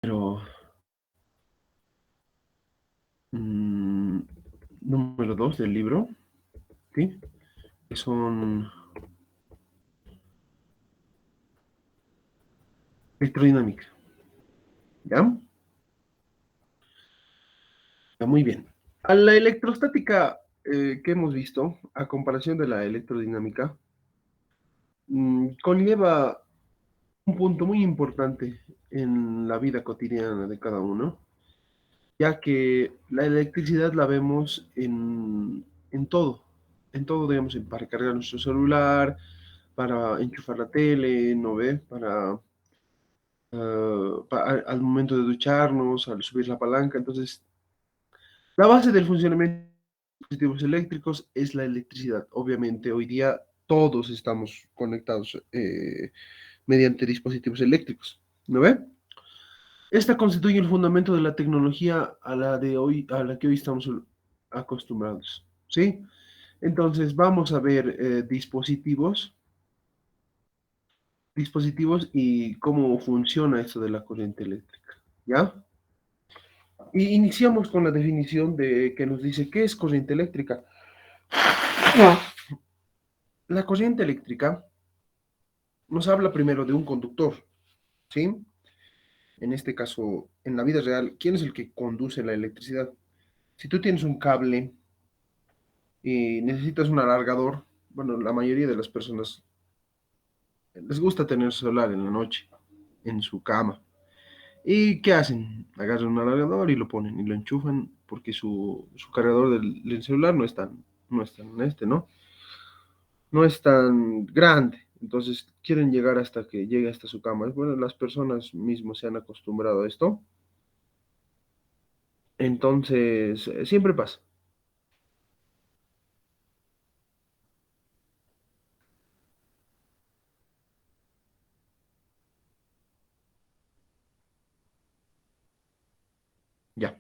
Pero, mm, número 2 del libro, ¿sí? Que son electrodinámica, ¿ya? Muy bien. A la electrostática que hemos visto, a comparación de la electrodinámica, conlleva un punto muy importante en la vida cotidiana de cada uno, ya que la electricidad la vemos en todo, digamos, para cargar nuestro celular, para enchufar la tele, ¿no ve? Al momento de ducharnos, al subir la palanca. Entonces, la base del funcionamiento de los dispositivos eléctricos es la electricidad. Obviamente, hoy día todos estamos conectados mediante dispositivos eléctricos, ¿no ve? Esta constituye el fundamento de la tecnología a la que hoy estamos acostumbrados, ¿sí? Entonces, vamos a ver dispositivos y cómo funciona esto de la corriente eléctrica, ¿ya? Y iniciamos con la definición de que nos dice qué es corriente eléctrica. La corriente eléctrica nos habla primero de un conductor, ¿sí? En este caso, en la vida real, ¿quién es el que conduce la electricidad? Si tú tienes un cable y necesitas un alargador, bueno, la mayoría de las personas les gusta tener celular en la noche, en su cama. ¿Y qué hacen? Agarran un alargador y lo ponen y lo enchufan porque su cargador del celular ¿no? No es tan grande. Entonces quieren llegar hasta que llegue hasta su cama. Bueno, las personas mismos se han acostumbrado a esto. Entonces, siempre pasa. Ya.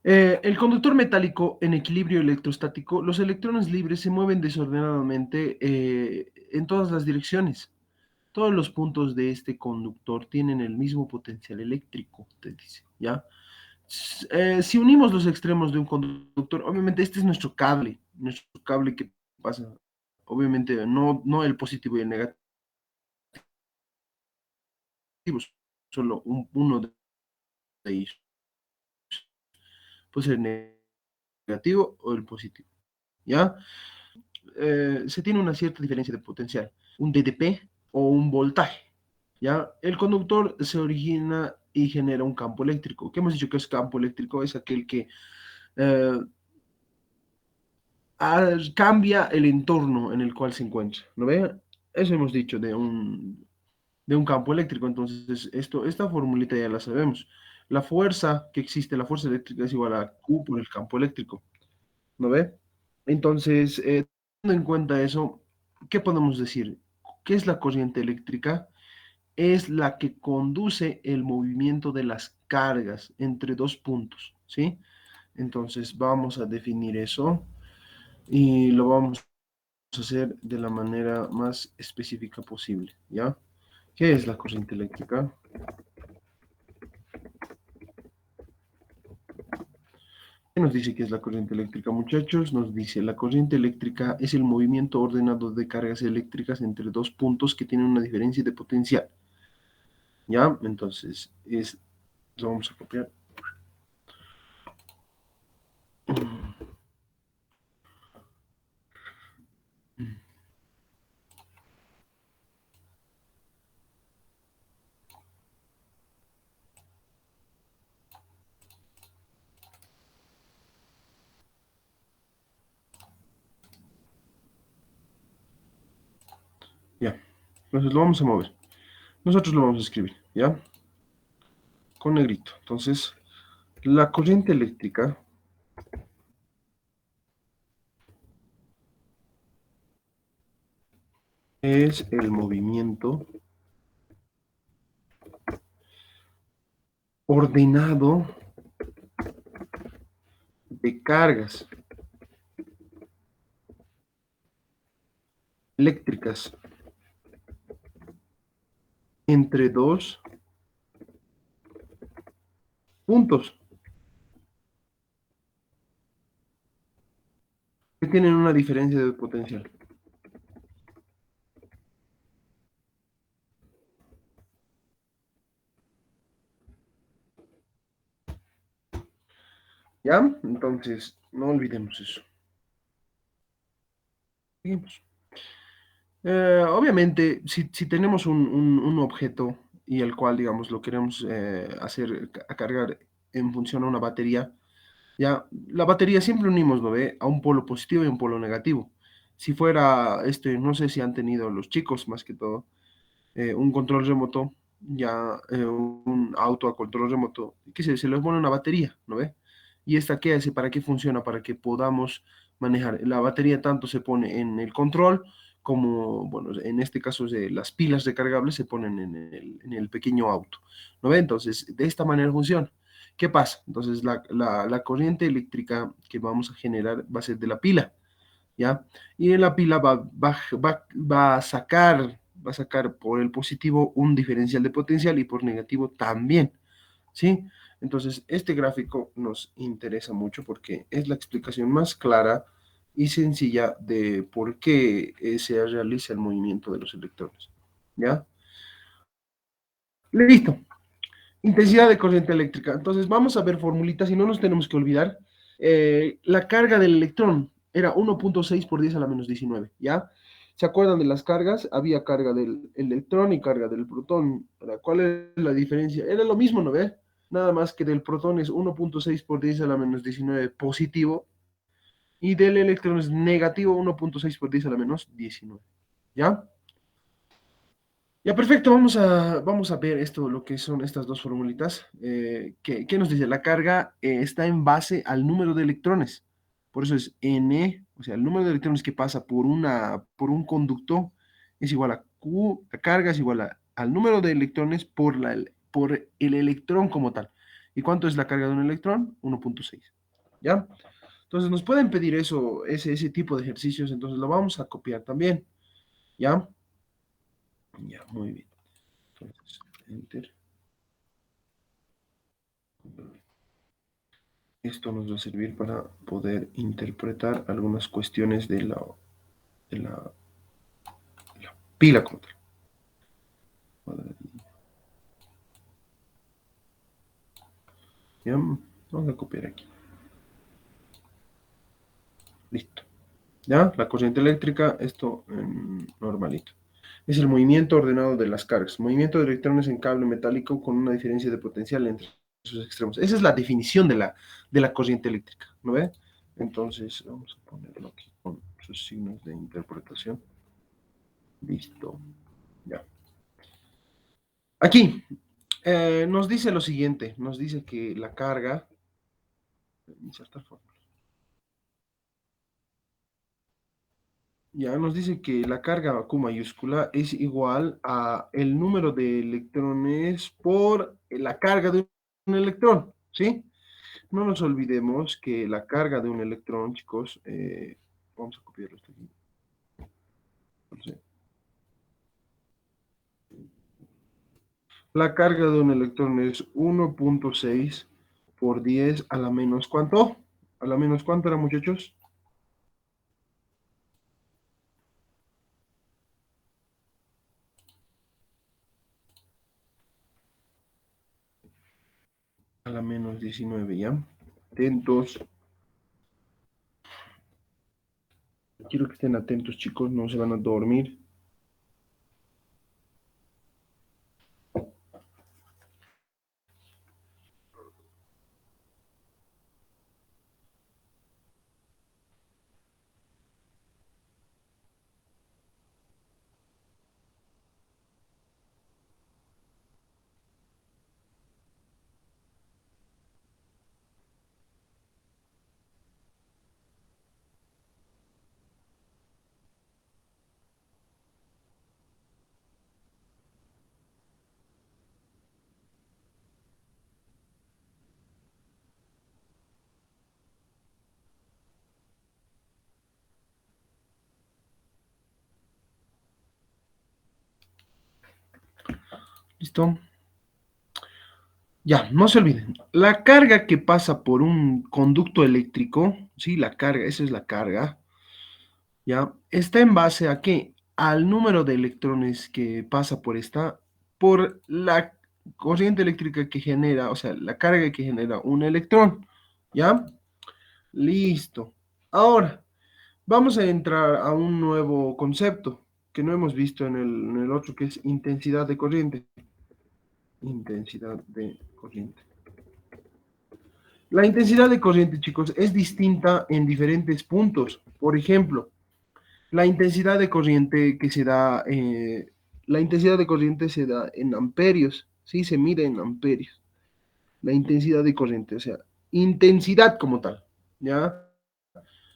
El conductor metálico en equilibrio electrostático, los electrones libres se mueven desordenadamente en todas las direcciones. Todos los puntos de este conductor tienen el mismo potencial eléctrico, te dice, ¿ya? Si unimos los extremos de un conductor, obviamente este es nuestro cable que pasa, obviamente no el positivo y el negativo, solo uno de ellos, puede ser el negativo o el positivo, ¿ya? Se tiene una cierta diferencia de potencial, un DDP o un voltaje, ¿ya? El conductor se origina y genera un campo eléctrico. ¿Qué hemos dicho que es campo eléctrico? Es aquel que eh, cambia el entorno en el cual se encuentra, ¿no ve? Eso hemos dicho de un campo eléctrico, entonces esta formulita ya la sabemos. La fuerza que existe, la fuerza eléctrica es igual a Q por el campo eléctrico, ¿no ve? Entonces, teniendo en cuenta eso, ¿qué podemos decir? ¿Qué es la corriente eléctrica? Es la que conduce el movimiento de las cargas entre dos puntos, ¿sí? Entonces, vamos a definir eso y lo vamos a hacer de la manera más específica posible, ¿ya? ¿Qué es la corriente eléctrica? ¿Qué nos dice que es la corriente eléctrica, muchachos? Nos dice, la corriente eléctrica es el movimiento ordenado de cargas eléctricas entre dos puntos que tienen una diferencia de potencial. ¿Ya? Entonces, lo vamos a copiar. Ya. Entonces lo vamos a mover. Nosotros lo vamos a escribir, ¿ya? Con negrito. Entonces, la corriente eléctrica es el movimiento ordenado de cargas eléctricas entre dos puntos que tienen una diferencia de potencial. ¿Ya? Entonces, no olvidemos eso. Seguimos. Obviamente, si tenemos un objeto y el cual, digamos, lo queremos hacer a cargar en función a una batería, ya, la batería siempre unimos, ¿no ve? A un polo positivo y un polo negativo. Si fuera, no sé si han tenido los chicos más que todo, un control remoto, ya un auto a control remoto, que se le pone una batería, ¿no ve? ¿Y esta qué hace? ¿Para qué funciona? Para que podamos manejar. La batería tanto se pone en el control como, bueno, en este caso las pilas recargables se ponen en el pequeño auto, ¿no ve? Entonces, de esta manera funciona. ¿Qué pasa? Entonces, la corriente eléctrica que vamos a generar va a ser de la pila. ¿Ya? Y en la pila va a sacar por el positivo un diferencial de potencial y por negativo también, ¿sí? Entonces, este gráfico nos interesa mucho porque es la explicación más clara y sencilla de por qué se realiza el movimiento de los electrones, ¿ya? Listo. Intensidad de corriente eléctrica. Entonces, vamos a ver formulitas y no nos tenemos que olvidar. La carga del electrón era 1.6 por 10 a la menos 19, ¿ya? ¿Se acuerdan de las cargas? Había carga del electrón y carga del protón. ¿Cuál es la diferencia? Era lo mismo, ¿no ve? Nada más que del protón es 1.6 por 10 a la menos 19 positivo y del electrón es negativo 1.6 por 10 a la menos 19, ¿ya? Ya, perfecto, vamos a ver esto, lo que son estas dos formulitas. ¿Qué nos dice? La carga está en base al número de electrones. Por eso es N, o sea, el número de electrones que pasa por un conducto es igual a Q, la carga es igual al número de electrones por el electrón como tal. ¿Y cuánto es la carga de un electrón? 1.6. ¿Ya? Entonces nos pueden pedir eso, ese tipo de ejercicios, entonces lo vamos a copiar también. ¿Ya? Ya, muy bien. Entonces, enter. Esto nos va a servir para poder interpretar algunas cuestiones de la, de la pila como tal. Ya, vamos a copiar aquí. Listo. ¿Ya? La corriente eléctrica, esto normalito. Es el movimiento ordenado de las cargas. Movimiento de electrones en cable metálico con una diferencia de potencial entre sus extremos. Esa es la definición de la corriente eléctrica, ¿no ve? Entonces, vamos a ponerlo aquí con sus signos de interpretación. Listo. Ya. Aquí nos dice lo siguiente, nos dice que la carga, insertar fórmula, ya nos dice que la carga Q mayúscula es igual a el número de electrones por la carga de un electrón, ¿sí? No nos olvidemos que la carga de un electrón, chicos, vamos a copiarlo esto aquí. Entonces, la carga de un electrón es 1.6 por 10 a la menos, ¿cuánto? ¿A la menos cuánto era, muchachos? A la menos 19, ¿ya? Atentos. Quiero que estén atentos, chicos, no se van a dormir. ¿Listo? Ya, no se olviden, la carga que pasa por un conducto eléctrico, sí, la carga, esa es la carga, ya, está en base a qué? Al número de electrones que pasa por la corriente eléctrica que genera, o sea, la carga que genera un electrón, ¿ya? Listo. Ahora, vamos a entrar a un nuevo concepto que no hemos visto en el otro, que es intensidad de corriente. Intensidad de corriente. La intensidad de corriente, chicos, es distinta en diferentes puntos. Por ejemplo, la intensidad de corriente que se da, la intensidad de corriente se da en amperios, ¿sí? Se mide en amperios. La intensidad de corriente, o sea, intensidad como tal, ¿ya?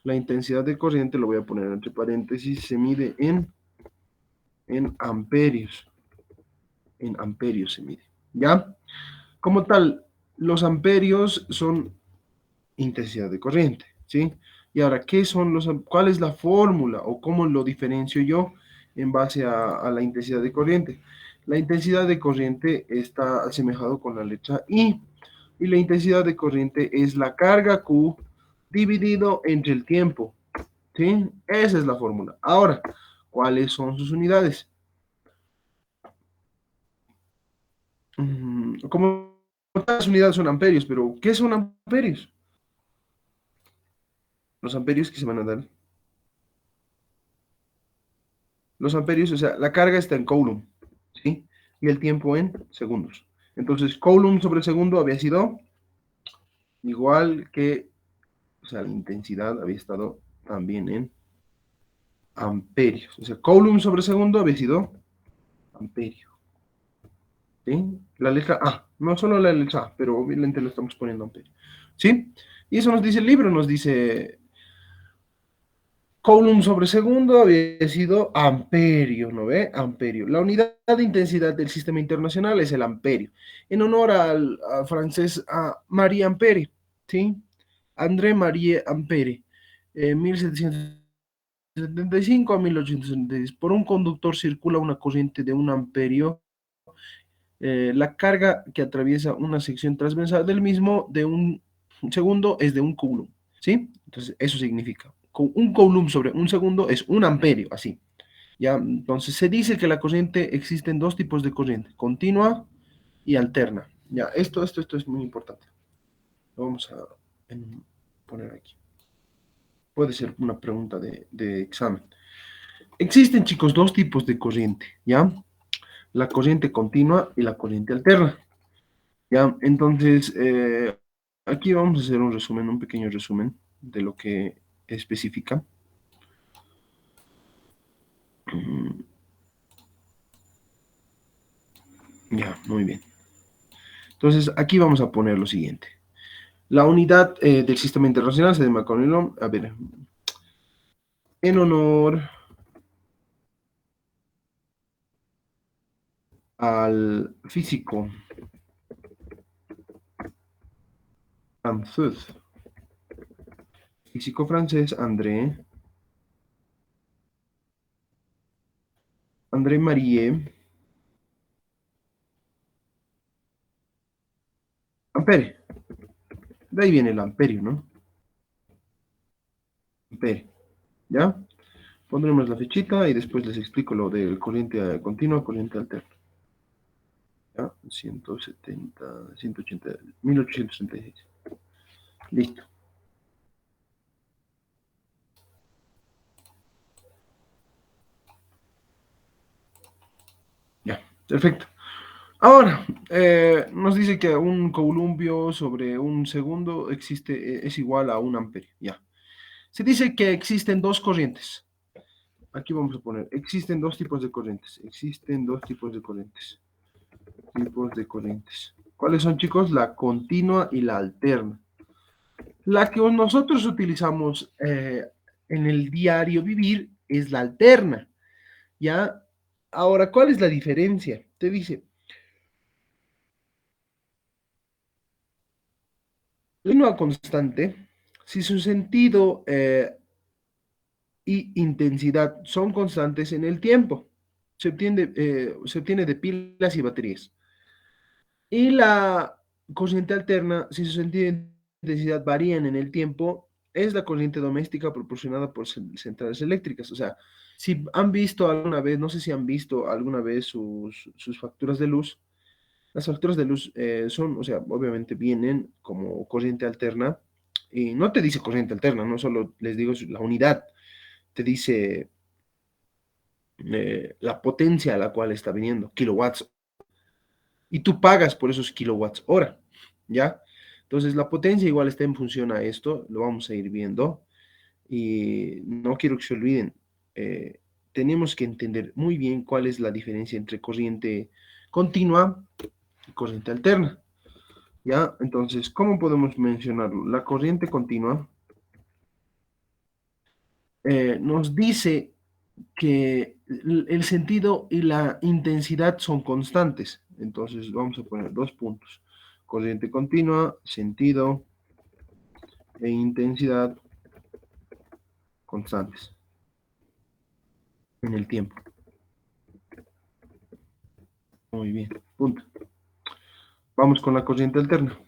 La intensidad de corriente, lo voy a poner entre paréntesis, se mide en amperios. En amperios se mide, ¿ya? Como tal, los amperios son intensidad de corriente, ¿sí? Y ahora, ¿cuál es la fórmula o cómo lo diferencio yo en base a la intensidad de corriente? La intensidad de corriente está asemejado con la letra I, y la intensidad de corriente es la carga Q dividido entre el tiempo, ¿sí? Esa es la fórmula. Ahora, ¿cuáles son sus unidades? Como las unidades son amperios, pero ¿qué son amperios? Los amperios que se van a dar. Los amperios, o sea, la carga está en coulomb, ¿sí? Y el tiempo en segundos. Entonces, coulomb sobre segundo había sido igual que, o sea, la intensidad había estado también en amperios. O sea, coulomb sobre segundo había sido amperio, ¿sí? La letra A, no solo la letra A, pero obviamente le estamos poniendo amperio, ¿sí? Y eso nos dice el libro, nos dice Coulomb sobre segundo había sido amperio, ¿no ve? Amperio. La unidad de intensidad del sistema internacional es el amperio, en honor al francés a Marie Ampere, ¿sí? André Marie Ampere, 1775 a 1876. Por un conductor circula una corriente de un amperio. La carga que atraviesa una sección transversal del mismo de un segundo es de un coulomb, ¿sí? Entonces, eso significa, un coulomb sobre un segundo es un amperio, así. ¿Ya? Entonces, se dice que la corriente, existen dos tipos de corriente, continua y alterna. Ya, esto es muy importante. Lo vamos a poner aquí. Puede ser una pregunta de examen. Existen, chicos, dos tipos de corriente, ¿ya? La corriente continua y la corriente alterna. Ya, entonces, aquí vamos a hacer un resumen, un pequeño resumen de lo que especifica. Mm, Ya, muy bien. Entonces, aquí vamos a poner lo siguiente. La unidad del sistema internacional se llama con a ver, en honor al físico francés, físico francés André Marie Ampere. De ahí viene el amperio, ¿no? Ampere, ¿ya? Pondremos la fechita y después les explico lo del corriente continua, corriente alterna. ¿Ya? 170, 180, 1836. Listo. Ya, perfecto. Ahora, nos dice que un columbio sobre un segundo es igual a un amperio. Ya. Se dice que existen dos corrientes. Aquí vamos a poner, existen dos tipos de corrientes. Existen dos tipos de corrientes. Tipos de corrientes. ¿Cuáles son, chicos? La continua y la alterna. La que nosotros utilizamos en el diario vivir es la alterna, ¿ya? Ahora, ¿cuál es la diferencia? Te dice, la nueva constante, si su sentido y intensidad son constantes en el tiempo, se obtiene de pilas y baterías. Y la corriente alterna, si su sentido e intensidad varían en el tiempo, es la corriente doméstica proporcionada por centrales eléctricas. O sea, si han visto alguna vez, no sé si han visto alguna vez sus facturas de luz, las facturas de luz son, o sea, obviamente vienen como corriente alterna y no te dice corriente alterna, no solo les digo la unidad, te dice la potencia a la cual está viniendo, kilowatts, y tú pagas por esos kilowatts hora, ¿ya? Entonces la potencia igual está en función a esto, lo vamos a ir viendo, y no quiero que se olviden, eh, tenemos que entender muy bien cuál es la diferencia entre corriente continua y corriente alterna. ¿Ya? Entonces, ¿cómo podemos mencionarlo? La corriente continua nos dice que el sentido y la intensidad son constantes. Entonces, vamos a poner dos puntos. Corriente continua, sentido e intensidad constantes en el tiempo. Muy bien, punto. Vamos con la corriente alterna.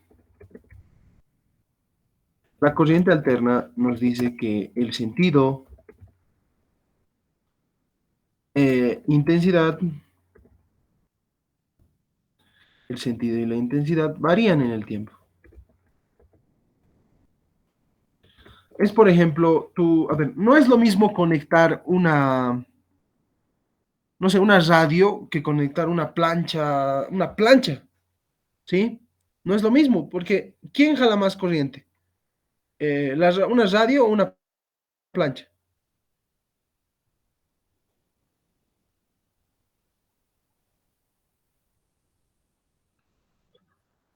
La corriente alterna nos dice que el sentido, intensidad, el sentido y la intensidad varían en el tiempo. Es, por ejemplo, a ver, no es lo mismo conectar una, no sé, una radio que conectar una plancha, ¿sí? No es lo mismo, porque ¿quién jala más corriente? ¿Una radio o una plancha?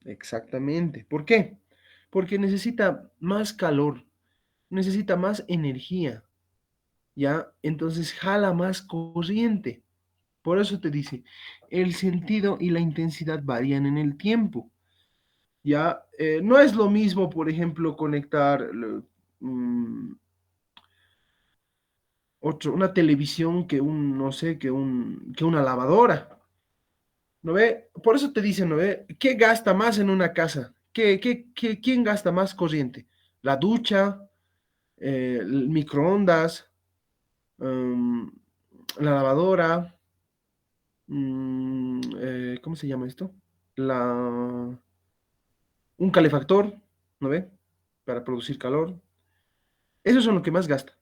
Exactamente. ¿Por qué? Porque necesita más calor, necesita más energía, ¿ya? Entonces jala más corriente. Por eso te dice, el sentido y la intensidad varían en el tiempo. Ya, no es lo mismo, por ejemplo, conectar mm, una televisión que no sé, que una lavadora, ¿no ve? Por eso te dicen, ¿no ve? ¿Qué gasta más en una casa? ¿Quién gasta más corriente? ¿La ducha, el microondas, mm, la lavadora, ¿cómo se llama esto? La, un calefactor, ¿no ve? Para producir calor. Esos son los que más gastan.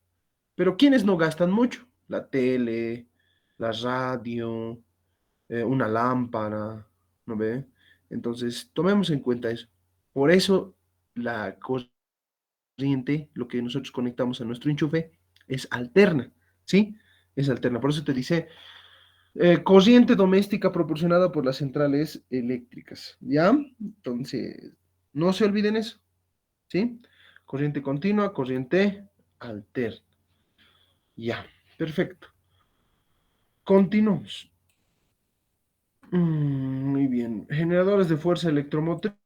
Pero ¿quiénes no gastan mucho? La tele, la radio, una lámpara, ¿no ve? Entonces, tomemos en cuenta eso. Por eso la corriente, lo que nosotros conectamos a nuestro enchufe, es alterna, ¿sí? Es alterna. Por eso te dice corriente doméstica proporcionada por las centrales eléctricas, ¿ya? Entonces, no se olviden eso, ¿sí? Corriente continua, corriente alterna. Ya, perfecto. Continuamos. Muy bien. Generadores de fuerza electromotriz,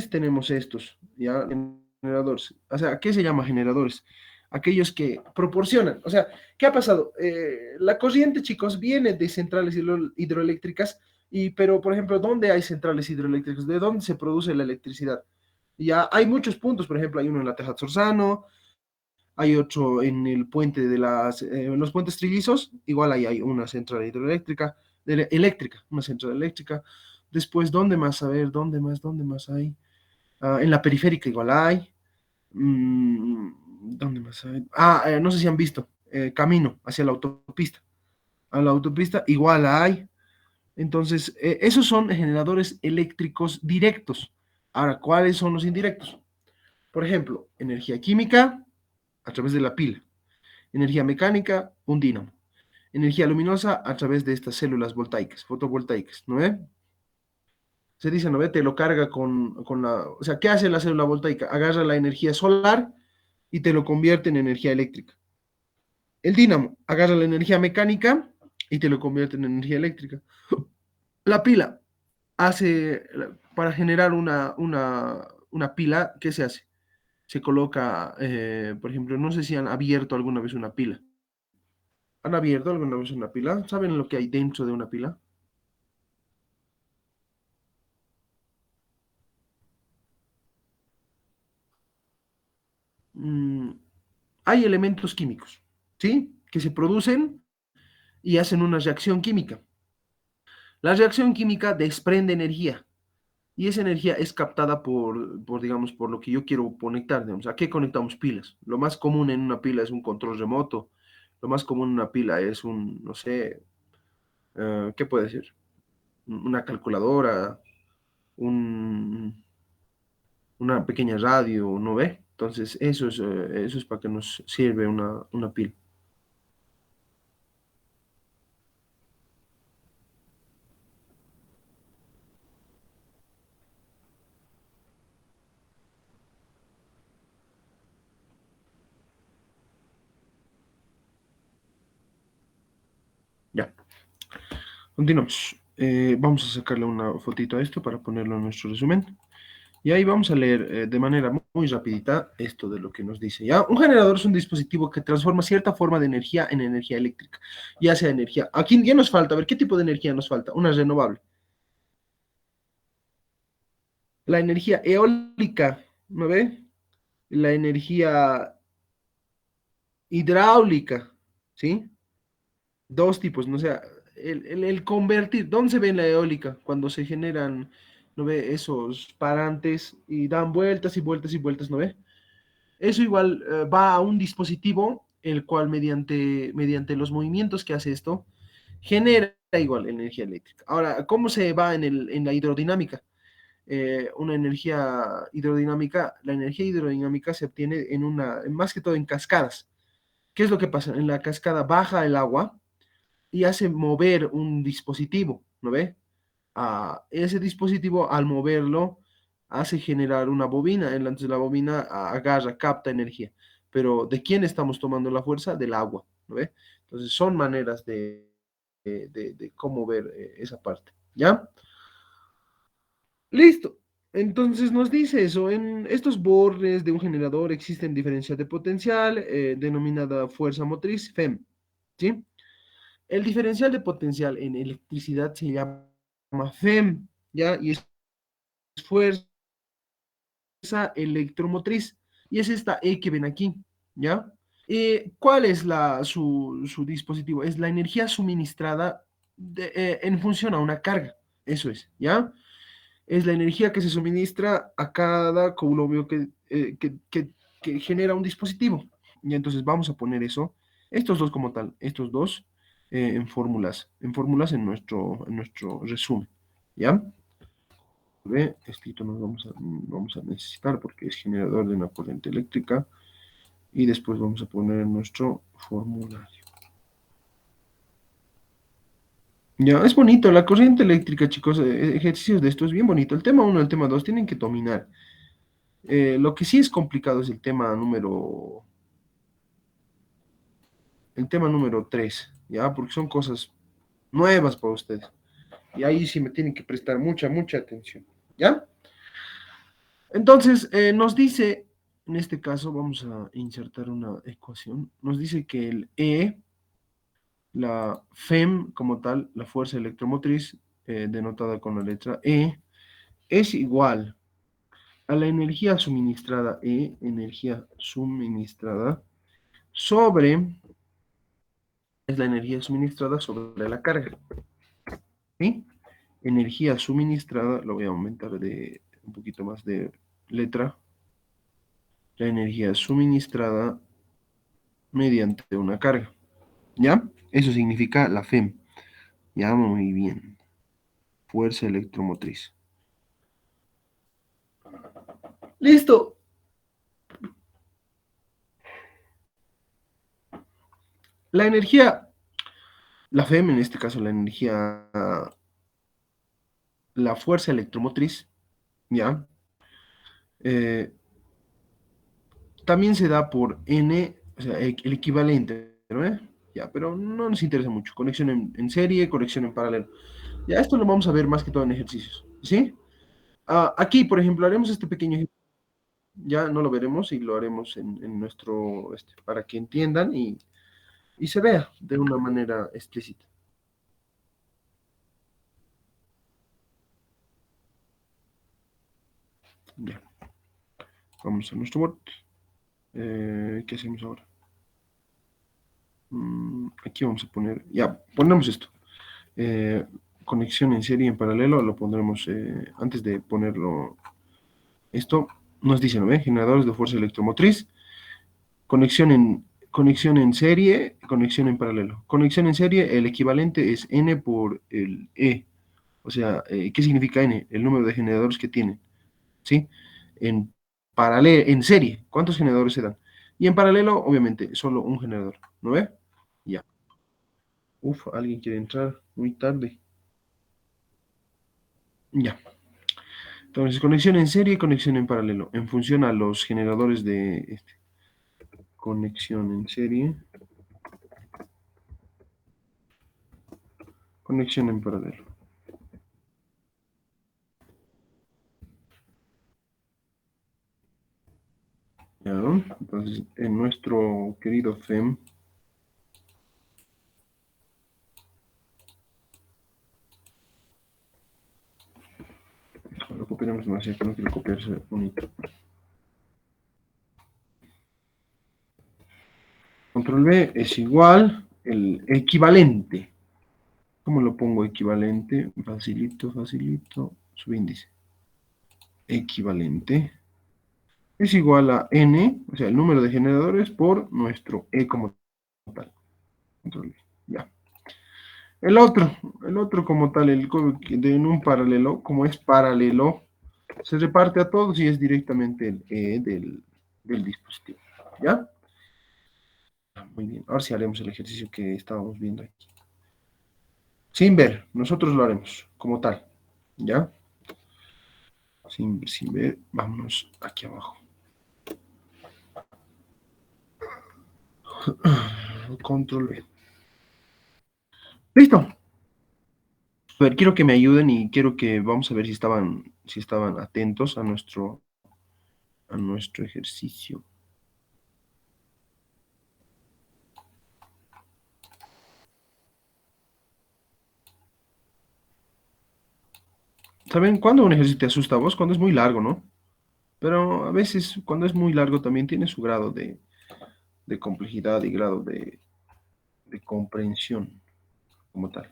tenemos estos, ¿ya? Generadores. O sea, ¿qué se llama generadores? Aquellos que proporcionan. O sea, ¿qué ha pasado? La corriente, chicos, viene de centrales hidroeléctricas, pero, por ejemplo, ¿dónde hay centrales hidroeléctricas? ¿De dónde se produce la electricidad? Ya hay muchos puntos, por ejemplo, hay uno en la Teja Sorzano, hay otro en el puente en los puentes trillizos, igual ahí hay una central hidroeléctrica, eléctrica, una central eléctrica. Después, ¿dónde más? A ver, dónde más hay? En la periférica igual hay. ¿Dónde más hay? No sé si han visto, camino hacia la autopista. A la autopista igual hay. Entonces, esos son generadores eléctricos directos. Ahora, ¿cuáles son los indirectos? Por ejemplo, energía química a través de la pila. Energía mecánica, un dínamo. Energía luminosa a través de estas células voltaicas, fotovoltaicas, ¿no ve? Se dice, ¿no ve? Te lo carga con la... O sea, ¿qué hace la célula voltaica? Agarra la energía solar y te lo convierte en energía eléctrica. El dínamo agarra la energía mecánica y te lo convierte en energía eléctrica. La pila hace, para generar una pila, ¿qué se hace? Se coloca, por ejemplo, no sé si han abierto alguna vez una pila. ¿Han abierto alguna vez una pila? ¿Saben lo que hay dentro de una pila? mm, hay elementos químicos, ¿sí? Que se producen y hacen una reacción química. La reacción química desprende energía y esa energía es captada digamos, por lo que yo quiero conectar. Digamos, ¿a qué conectamos pilas? Lo más común en una pila es un control remoto. Lo más común en una pila es un, no sé, ¿qué puede ser? Una calculadora, un, una pequeña radio, ¿no ve? Entonces, eso es para que nos sirve una pila. Ya, continuamos. Vamos a sacarle una fotito a esto para ponerlo en nuestro resumen. Y ahí vamos a leer de manera muy rapidita esto de lo que nos dice. ¿Ya? Un generador es un dispositivo que transforma cierta forma de energía en energía eléctrica, ya sea energía. Aquí ya nos falta, a ver, ¿qué tipo de energía nos falta? Una renovable. La energía eólica, ¿no ve? La energía hidráulica, ¿sí? Dos tipos, ¿no? O sea, el convertir, ¿dónde se ve en la eólica? Cuando se generan, ¿no ve? Esos parantes y dan vueltas y vueltas y vueltas, ¿no ve? Eso igual va a un dispositivo, el cual mediante los movimientos que hace esto, genera igual energía eléctrica. Ahora, ¿cómo se va en la hidrodinámica? Una energía hidrodinámica, la energía hidrodinámica se obtiene más que todo en cascadas. ¿Qué es lo que pasa? En la cascada baja el agua y hace mover un dispositivo, ¿no ve? Ese dispositivo al moverlo hace generar una bobina, entonces la bobina agarra, capta energía. Pero ¿de quién estamos tomando la fuerza? Del agua, ¿no ve? Entonces son maneras de cómo ver esa parte, ¿ya? Listo. Entonces nos dice eso, en estos bordes de un generador existen diferencias de potencial, denominada fuerza motriz, FEM, ¿sí? El diferencial de potencial en electricidad se llama FEM, ¿ya? Y es fuerza electromotriz. Y es esta E que ven aquí, ¿ya? ¿Cuál es su dispositivo? Es la energía suministrada en función a una carga. Eso es, ¿ya? Es la energía que se suministra a cada coulomio que genera un dispositivo. Y entonces vamos a poner eso, estos dos como tal, estos dos en nuestro resumen, ¿ya? Esto nos vamos a necesitar porque es generador de una corriente eléctrica y después vamos a poner nuestro formulario. Ya, es bonito, la corriente eléctrica, chicos, ejercicios de esto es bien bonito. El tema uno, el tema 2 tienen que dominar. Lo que sí es complicado es el tema número 3, ¿ya? Porque son cosas nuevas para ustedes. Y ahí sí me tienen que prestar mucha atención, ¿ya? Entonces, nos dice, en este caso, vamos a insertar una ecuación. Nos dice que el E, la FEM como tal, la fuerza electromotriz, denotada con la letra E, es igual a la energía suministrada, energía suministrada, sobre, es la energía suministrada sobre la carga, ¿sí? Energía suministrada, lo voy a aumentar de un poquito más de letra, la energía suministrada mediante una carga, ¿ya? Eso significa la FEM, ya, muy bien, fuerza electromotriz. Listo. La energía, la FEM en este caso, la fuerza electromotriz, ¿ya? Eh, también se da por N, o sea, el equivalente, ¿no? Ya, pero no nos interesa mucho. Conexión en serie, conexión en paralelo. Ya, esto lo vamos a ver más que todo en ejercicios, ¿sí? Aquí, por ejemplo, haremos este pequeño ejercicio. Ya no lo veremos y lo haremos en nuestro, para que entiendan y se vea de una manera explícita. Ya, vamos a nuestro bot. ¿Qué hacemos ahora? Aquí vamos a poner, ya, ponemos esto. Eh, Conexión en serie y en paralelo, lo pondremos antes de ponerlo. Esto nos dice, ¿no ve? Generadores de fuerza electromotriz, conexión en serie, conexión en paralelo. Conexión en serie, el equivalente es N por el E. O sea, ¿qué significa N? El número de generadores que tiene, ¿sí? En paralelo, en serie, ¿cuántos generadores se dan? Y en paralelo, obviamente, solo un generador, ¿no ve? Ya. Uf, alguien quiere entrar muy tarde. Ya. Entonces, conexión en serie y conexión en paralelo, en función a los generadores de conexión en serie, conexión en paralelo. ¿Ya? Entonces, en nuestro querido FEM, lo copiaremos demasiado, que no quiero copiarse bonito. Control B es igual, el equivalente. ¿Cómo lo pongo equivalente? Facilito, facilito, subíndice. Equivalente es igual a N, o sea, el número de generadores por nuestro E como tal. Control B. Ya. El otro como tal, en un paralelo, como es paralelo, se reparte a todos y es directamente el E del dispositivo. ¿Ya? Muy bien. Ahora sí haremos el ejercicio que estábamos viendo aquí. Sin ver, nosotros lo haremos como tal. ¿Ya? Sin ver, vámonos aquí abajo. Control V. Listo. A ver, quiero que me ayuden y quiero que vamos a ver si estaban atentos a nuestro ejercicio. ¿Saben cuándo un ejercicio te asusta a vos? Cuando es muy largo, ¿no? Pero a veces cuando es muy largo también tiene su grado de complejidad y grado de comprensión como tal.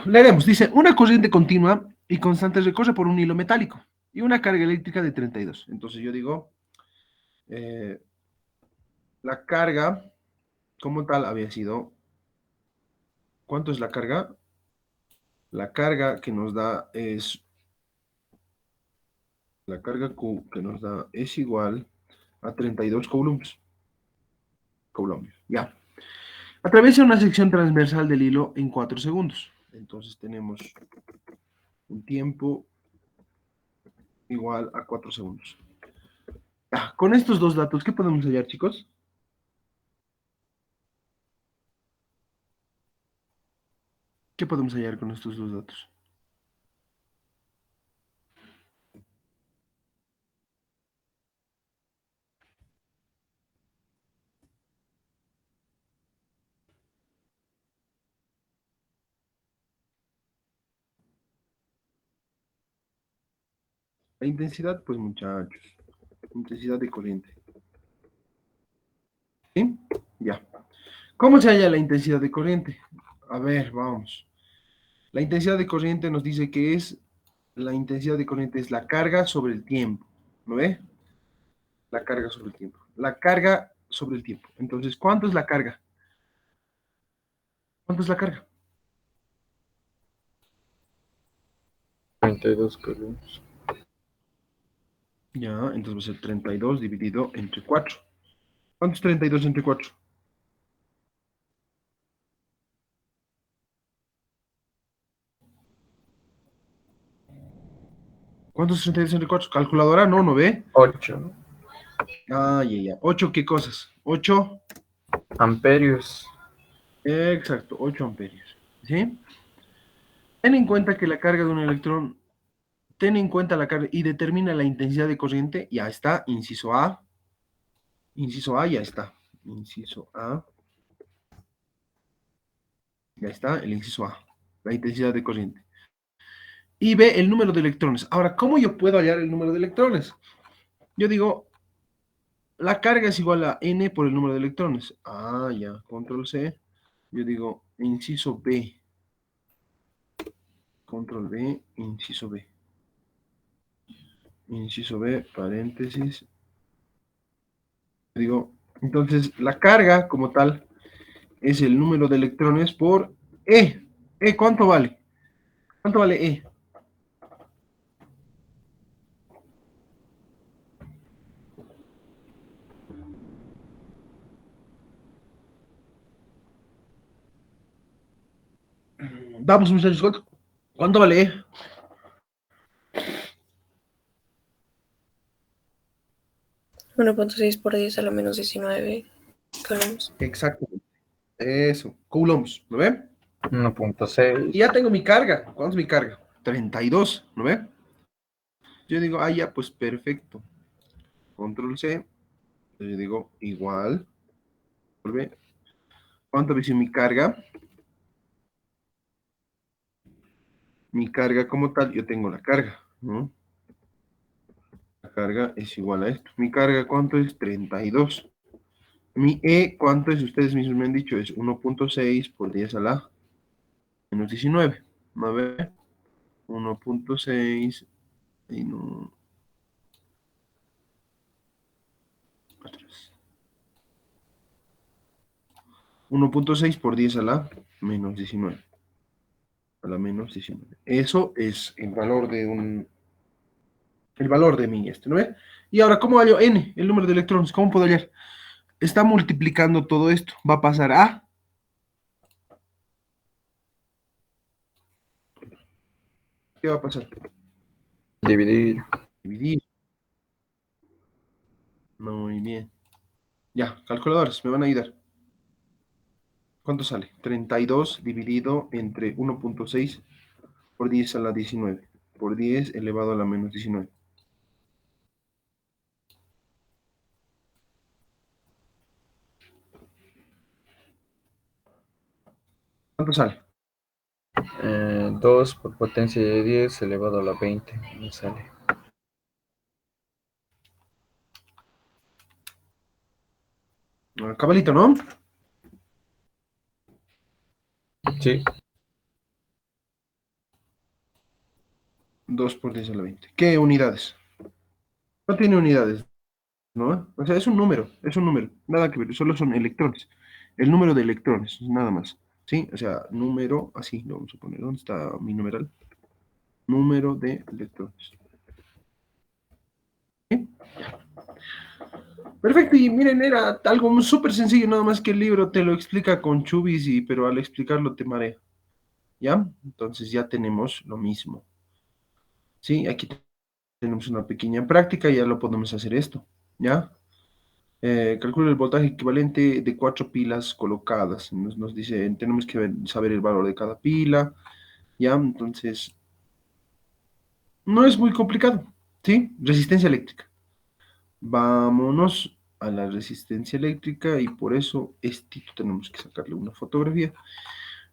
Leeremos. Dice, una corriente continua y constante recorre por un hilo metálico y una carga eléctrica de 32. Entonces yo digo, eh, la carga como tal había sido, ¿cuánto es la carga? La carga que nos da es, la carga Q que nos da es igual a 32 coulombs. Coulombs, ya. Atraviesa una sección transversal del hilo en 4 segundos. Entonces tenemos un tiempo igual a 4 segundos. Con estos dos datos, ¿qué podemos hallar, chicos? ¿Qué podemos hallar con estos dos datos? La intensidad, pues muchachos, intensidad de corriente. ¿Sí? Ya. ¿Cómo se halla la intensidad de corriente? A ver, vamos. La intensidad de corriente nos dice que la intensidad de corriente es la carga sobre el tiempo. ¿No ve? La carga sobre el tiempo. La carga sobre el tiempo. Entonces, ¿cuánto es la carga? ¿Cuánto es la carga? 32 coulombs. Ya, entonces va a ser 32 dividido entre 4. ¿Cuánto es 32 entre 4? ¿Cuánto es 32 entre 4? ¿Calculadora? No, ¿no ve? 8 Ah, ya. ¿8 qué cosas? 8. amperios. Exacto, 8 amperios. ¿Sí? Ten en cuenta que la carga de un electrón, ten en cuenta la carga y determina la intensidad de corriente. Ya está, inciso A. Inciso A, ya está. Inciso A, ya está, el inciso A. La intensidad de corriente. y B, el número de electrones. Ahora, ¿cómo yo puedo hallar el número de electrones? Yo digo, la carga es igual a N por el número de electrones. Ah, ya, control C. Yo digo, inciso B. Control B, inciso B. Inciso B, paréntesis. Digo, entonces, la carga como tal es el número de electrones por E. ¿E cuánto vale? ¿Cuánto vale E? Vamos, muchachos, ¿cuánto vale E? 1.6 por 10 a la menos 19 coulombs. Exacto. Eso, coulombs, ¿no ve? 1.6. Y ya tengo mi carga. ¿Cuánto es mi carga? 32, ¿no ve? Yo digo, ah, ya, pues perfecto. Control C. Entonces yo digo, igual. ¿Ve? ¿Cuánto dice mi carga? Mi carga como tal, yo tengo la carga, ¿no? La carga es igual a esto. Mi carga, ¿cuánto es? 32. Mi E, ¿cuánto es? Ustedes mismos me han dicho, es 1.6 por 10 a la menos 19. ¿No ve? 1.6 y no... 1.6 por 10 a la menos 19. A la menos 19. Eso es el valor de el valor de mi ¿no ve? Y ahora, ¿cómo hallo n? El número de electrones, ¿cómo puedo hallar? Está multiplicando todo esto. Va a pasar a... ¿Qué va a pasar? Dividir. Dividir. Muy bien. Ya, calculadores, me van a ayudar. ¿Cuánto sale? 32 dividido entre 1.6 por 10 a la 19. Por 10 elevado a la menos 19. ¿Cuánto sale? 2 por potencia de 10 elevado a la 20. Me sale. Cabalito, ¿no? Sí. 2 por 10 a la 20. ¿Qué unidades? No tiene unidades, ¿no? O sea, es un número, nada que ver, solo son electrones. El número de electrones, nada más. ¿Sí? O sea, número, así lo vamos a poner. ¿Dónde está mi numeral? Número de electrones. ¿Sí? Perfecto, y miren, era algo súper sencillo, nada más que el libro te lo explica con chubis, pero al explicarlo te marea. ¿Ya? Entonces ya tenemos lo mismo. ¿Sí? Aquí tenemos una pequeña práctica y ya lo podemos hacer esto. ¿Ya? Calcula el voltaje equivalente de 4 pilas colocadas. Nos dice, tenemos que saber el valor de cada pila. ¿Ya? Entonces, no es muy complicado. ¿Sí? Resistencia eléctrica. Vámonos a la resistencia eléctrica y por eso tenemos que sacarle una fotografía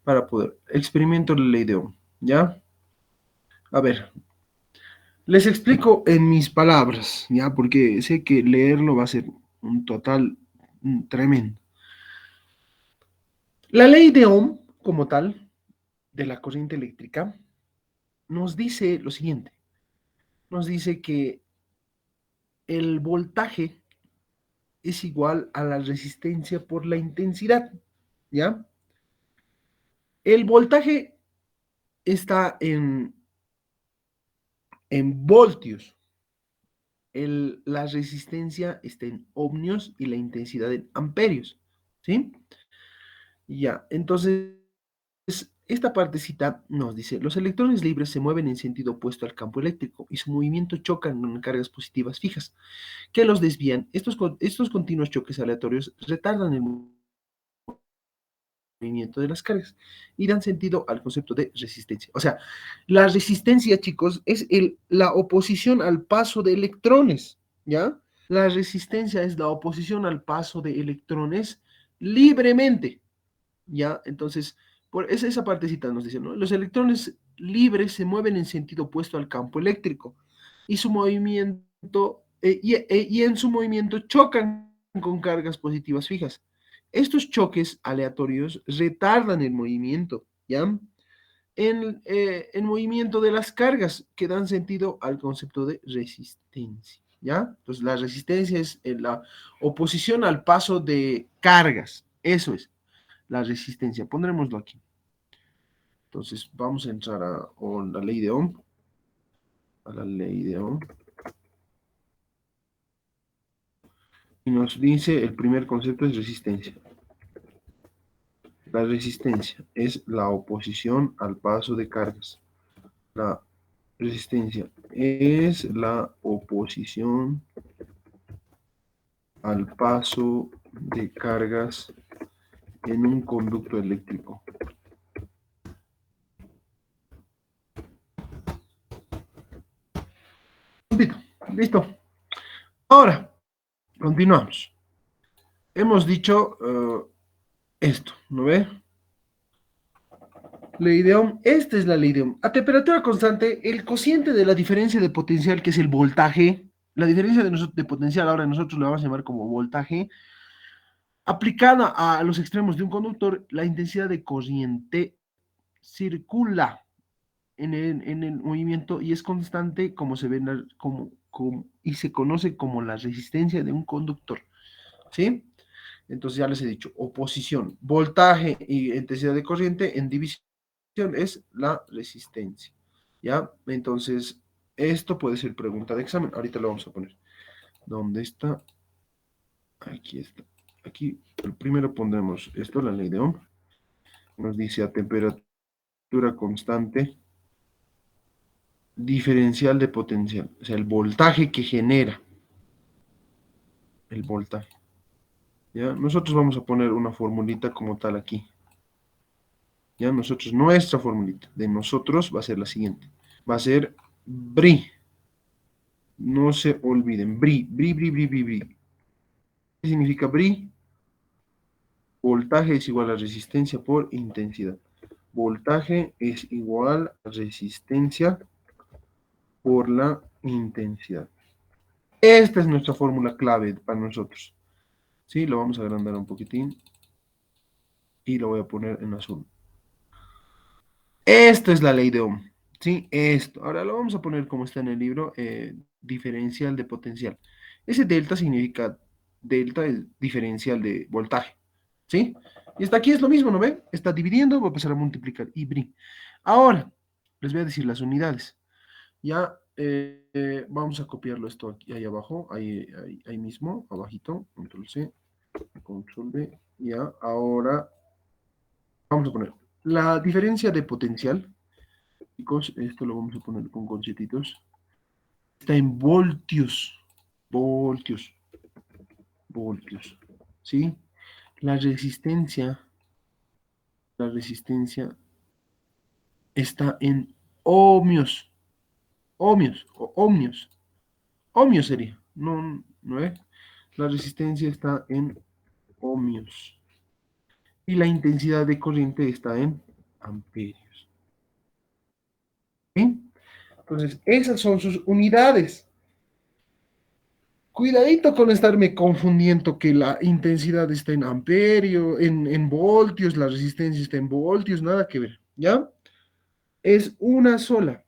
para poder experimento la ley de Ohm. ¿Ya? A ver, les explico en mis palabras, ¿ya? Porque sé que leerlo va a ser un total tremendo. La ley de Ohm, como tal, de la corriente eléctrica, nos dice lo siguiente. Nos dice que el voltaje es igual a la resistencia por la intensidad, ¿ya? El voltaje está en voltios, la resistencia está en ohmios y la intensidad en amperios, ¿sí? Ya, entonces, esta partecita nos dice, los electrones libres se mueven en sentido opuesto al campo eléctrico y su movimiento chocan con cargas positivas fijas que los desvían. Estos continuos choques aleatorios retardan el movimiento de las cargas y dan sentido al concepto de resistencia. O sea, la resistencia, chicos, es la oposición al paso de electrones, ¿ya? La resistencia es la oposición al paso de electrones libremente, ¿ya? Entonces, Esa partecita nos dice, ¿no? Los electrones libres se mueven en sentido opuesto al campo eléctrico y su movimiento, y en su movimiento chocan con cargas positivas fijas. Estos choques aleatorios retardan el movimiento, ¿ya? En movimiento de las cargas que dan sentido al concepto de resistencia, ¿ya? Entonces, la resistencia es la oposición al paso de cargas, eso es la resistencia. Pondrémoslo aquí. Entonces, vamos a entrar a la ley de Ohm, a la ley de Ohm, y nos dice, el primer concepto es resistencia. La resistencia es la oposición al paso de cargas. La resistencia es la oposición al paso de cargas en un conducto eléctrico. Listo. Ahora, continuamos. Hemos dicho esto, ¿no ve? Ley de Ohm. Esta es la ley de Ohm. A temperatura constante, el cociente de la diferencia de potencial, que es el voltaje, la diferencia de potencial, ahora nosotros lo vamos a llamar como voltaje, aplicada a los extremos de un conductor, la intensidad de corriente circula en el movimiento y es constante como se ve y se conoce como la resistencia de un conductor, ¿sí? Entonces ya les he dicho, oposición, voltaje y intensidad de corriente en división es la resistencia, ¿ya? Entonces, esto puede ser pregunta de examen, ahorita lo vamos a poner. ¿Dónde está? Aquí está. Aquí primero pondremos esto, la ley de Ohm. Nos dice a temperatura constante, diferencial de potencial, o sea, el voltaje que genera el voltaje. ¿Ya? Nosotros vamos a poner una formulita como tal aquí. ¿Ya? Nosotros, nuestra formulita de nosotros va a ser la siguiente. Va a ser BRI. No se olviden, BRI, BRI, BRI, BRI, BRI, BRI. ¿Qué significa BRI? Voltaje es igual a resistencia por intensidad. Voltaje es igual a resistencia por la intensidad. Esta es nuestra fórmula clave para nosotros. ¿Sí? Lo vamos a agrandar un poquitín. Y lo voy a poner en azul. Esto es la ley de Ohm. ¿Sí? Esto. Ahora lo vamos a poner como está en el libro, diferencial de potencial. Ese delta significa, delta es diferencial de voltaje. ¿Sí? Y hasta aquí es lo mismo, ¿no ven? Está dividiendo, voy a pasar a multiplicar. Y brin. Ahora, les voy a decir las unidades. Ya, vamos a copiarlo esto aquí, ahí abajo, ahí mismo, abajito, control C, control V. Ya, ahora vamos a poner la diferencia de potencial. Chicos, esto lo vamos a poner con conchetitos. Está en voltios. Voltios. Voltios. ¿Sí? La resistencia. La resistencia está en ohmios. Ohmios. O ohmios. Ohmios sería. No, no es. La resistencia está en ohmios. Y la intensidad de corriente está en amperios. ¿Sí? Entonces, esas son sus unidades. Cuidadito con estarme confundiendo que la intensidad está en amperio, en voltios, la resistencia está en voltios, nada que ver, ¿ya? Es una sola.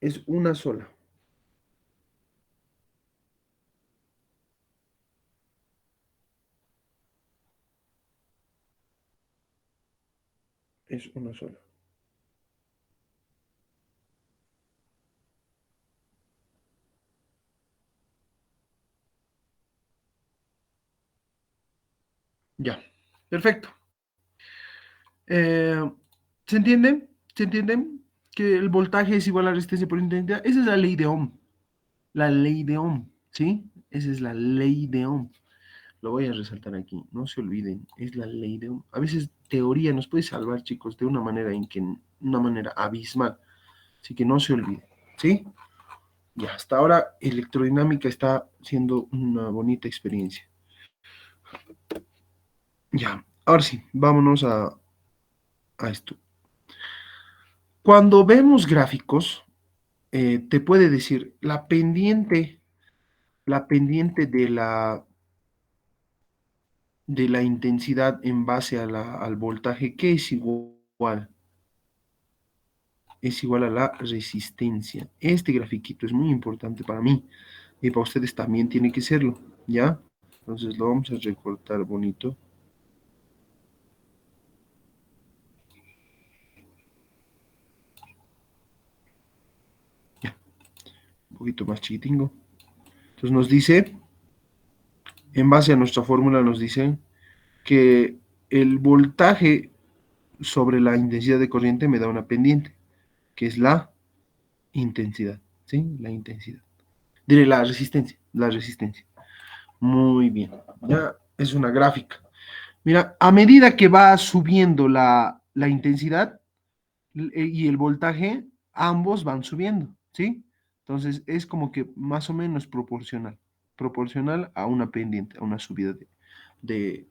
Es una sola. Es una sola. Ya, perfecto. Eh, ¿Se entiende? ¿Se entienden? Que el voltaje es igual a la resistencia por intensidad. Esa es la ley de Ohm. La ley de Ohm, ¿sí? Esa es la ley de Ohm. Lo voy a resaltar aquí. No se olviden, es la ley de Ohm. A veces teoría nos puede salvar, chicos, de una manera una manera abismal. Así que no se olviden, ¿sí? Y hasta ahora electrodinámica está siendo una bonita experiencia. Ya, Ahora sí, vámonos a esto. Cuando vemos gráficos, te puede decir la pendiente de la intensidad en base al voltaje, que es igual. Es igual a la resistencia. Este grafiquito es muy importante para mí y para ustedes también tiene que serlo, ¿ya? Entonces lo vamos a recortar bonito. Ya, un poquito más chiquitingo. Entonces nos dice, en base a nuestra fórmula, nos dice que el voltaje sobre la intensidad de corriente me da una pendiente, que es la intensidad, ¿sí? La intensidad. Diré la resistencia, la resistencia. Muy bien, ya es una gráfica. Mira, a medida que va subiendo la intensidad y el voltaje, ambos van subiendo, ¿sí? Entonces es como que más o menos proporcional a una pendiente, a una subida de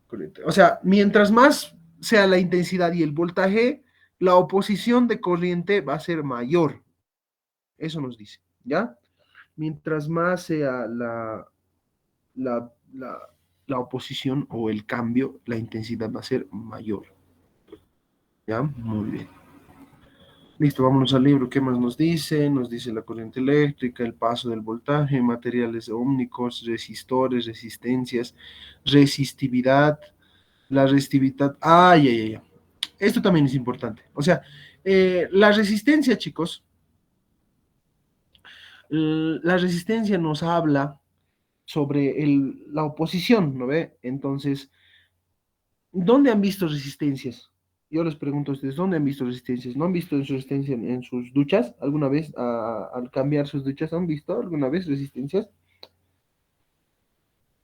corriente. O sea, mientras más sea la intensidad y el voltaje, la oposición de corriente va a ser mayor. Eso nos dice, ¿ya? Mientras más sea la, la, la oposición o el cambio, la intensidad va a ser mayor. ¿Ya? Muy bien. Listo, vámonos al libro. ¿Qué más nos dice? Nos dice la corriente eléctrica, el paso del voltaje, materiales ómnicos, resistores, resistencias, resistividad, la resistividad. Ay, ay, ay. Esto también es importante. O sea, la resistencia, chicos, la resistencia nos habla sobre la oposición, ¿no ve? Entonces, ¿dónde han visto resistencias? Yo les pregunto a ustedes, ¿dónde han visto resistencias? ¿No han visto resistencia en sus duchas alguna vez? Al cambiar sus duchas, ¿han visto alguna vez resistencias?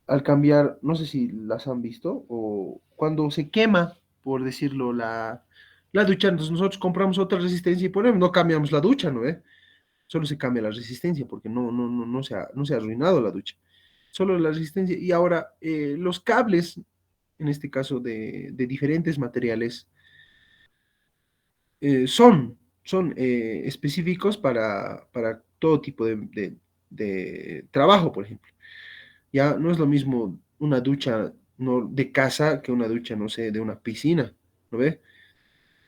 Al cambiar, no sé si las han visto, o cuando se quema, por decirlo, la ducha, entonces nosotros compramos otra resistencia y ponemos, no cambiamos la ducha, ¿no? Solo se cambia la resistencia porque no se ha arruinado la ducha. Solo la resistencia. Y ahora, los cables, en este caso de diferentes materiales, son específicos para todo tipo de trabajo, por ejemplo. Ya no es lo mismo una ducha de casa que una ducha, no sé, de una piscina, ¿no ve?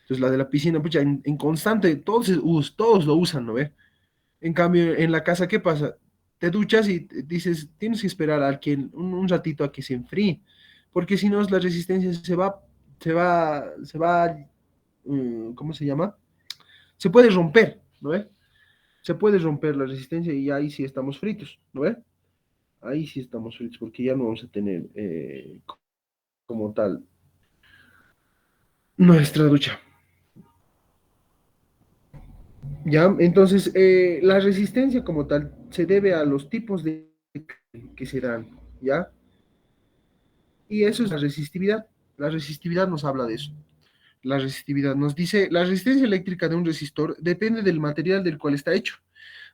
Entonces la de la piscina, pucha, en constante, todos lo usan, ¿no ve? En cambio, en la casa, ¿qué pasa? Te duchas y dices, tienes que esperar a que un ratito a que se enfríe, porque si no, la resistencia se va, ¿cómo se llama? Se puede romper, ¿no ve? Se puede romper la resistencia y ahí sí estamos fritos, ¿no ve? Ahí sí estamos fritos porque ya no vamos a tener como tal nuestra ducha. ¿Ya? Entonces, la resistencia como tal se debe a los tipos de que se dan, ¿ya? Y eso es la resistividad. La resistividad nos habla de eso. La resistividad nos dice, la resistencia eléctrica de un resistor depende del material del cual está hecho,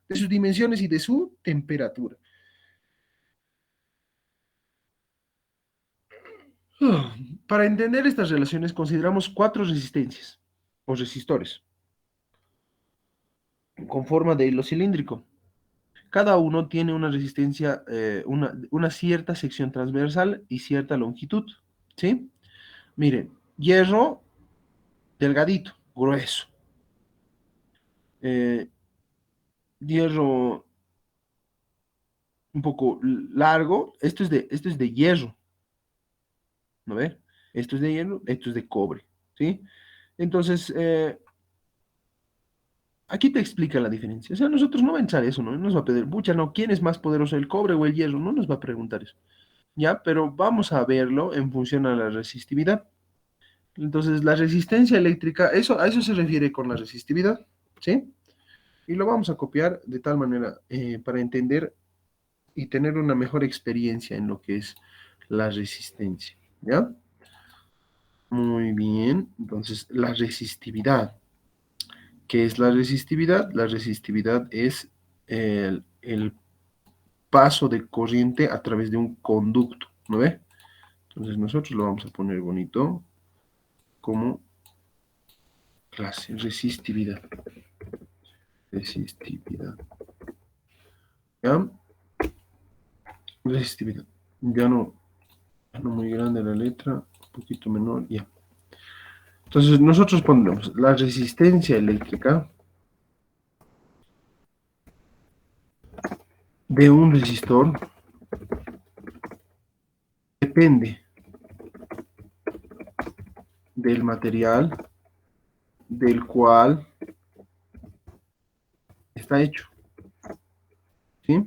de sus dimensiones y de su temperatura. Para entender estas relaciones consideramos cuatro resistencias o resistores con forma de hilo cilíndrico. Cada uno tiene una resistencia, una cierta sección transversal y cierta longitud, ¿sí? Miren, hierro delgadito, grueso. Eh, hierro un poco largo, esto es de hierro, ¿no ve? Esto es de hierro, esto es de cobre, ¿sí? Entonces, aquí te explica la diferencia. O sea, nosotros no va a entrar eso, ¿no? No nos va a pedir, pucha, no, ¿quién es más poderoso, el cobre o el hierro? No nos va a preguntar eso, ¿ya? Pero vamos a verlo en función a la resistividad. Entonces, la resistencia eléctrica, a eso se refiere con la resistividad, ¿sí? Y lo vamos a copiar de tal manera para entender y tener una mejor experiencia en lo que es la resistencia, ¿ya? Muy bien, entonces la resistividad. ¿Qué es la resistividad? La resistividad es el paso de corriente a través de un conducto, ¿no ve? Entonces nosotros lo vamos a poner bonito como clase, resistividad. Resistividad. ¿Ya? Resistividad. Ya no muy grande la letra, un poquito menor, ya. Entonces nosotros pondremos la resistencia eléctrica de un resistor depende del material del cual está hecho, ¿sí?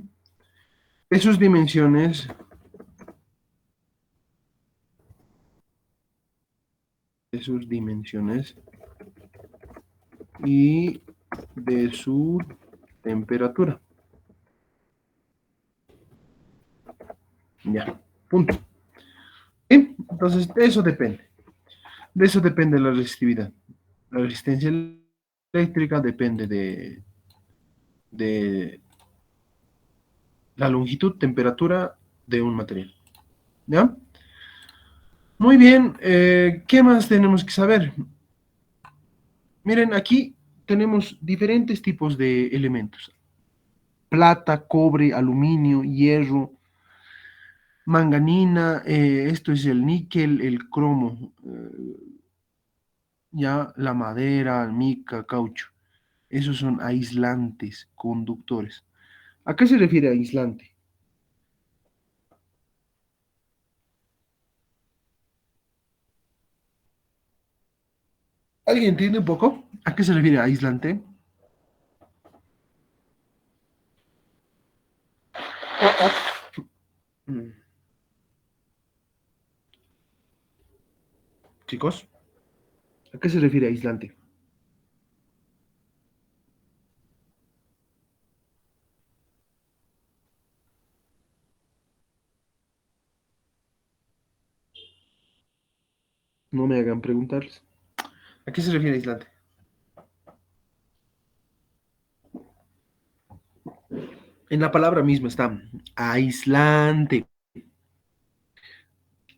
De sus dimensiones, y de su temperatura. Ya, punto. ¿Sí? Entonces, de eso depende. De eso depende la resistividad. La resistencia eléctrica depende de la longitud, temperatura de un material. ¿Ya? Muy bien, ¿qué más tenemos que saber? Miren, aquí tenemos diferentes tipos de elementos. Plata, cobre, aluminio, hierro, manganina, esto es el níquel, el cromo, ya la madera, mica, caucho. Esos son aislantes, conductores. ¿A qué se refiere aislante? ¿Alguien entiende un poco? ¿A qué se refiere aislante? Mm, Chicos, ¿a qué se refiere aislante? No me hagan preguntarles. ¿A qué se refiere aislante? En la palabra misma está aislante. Que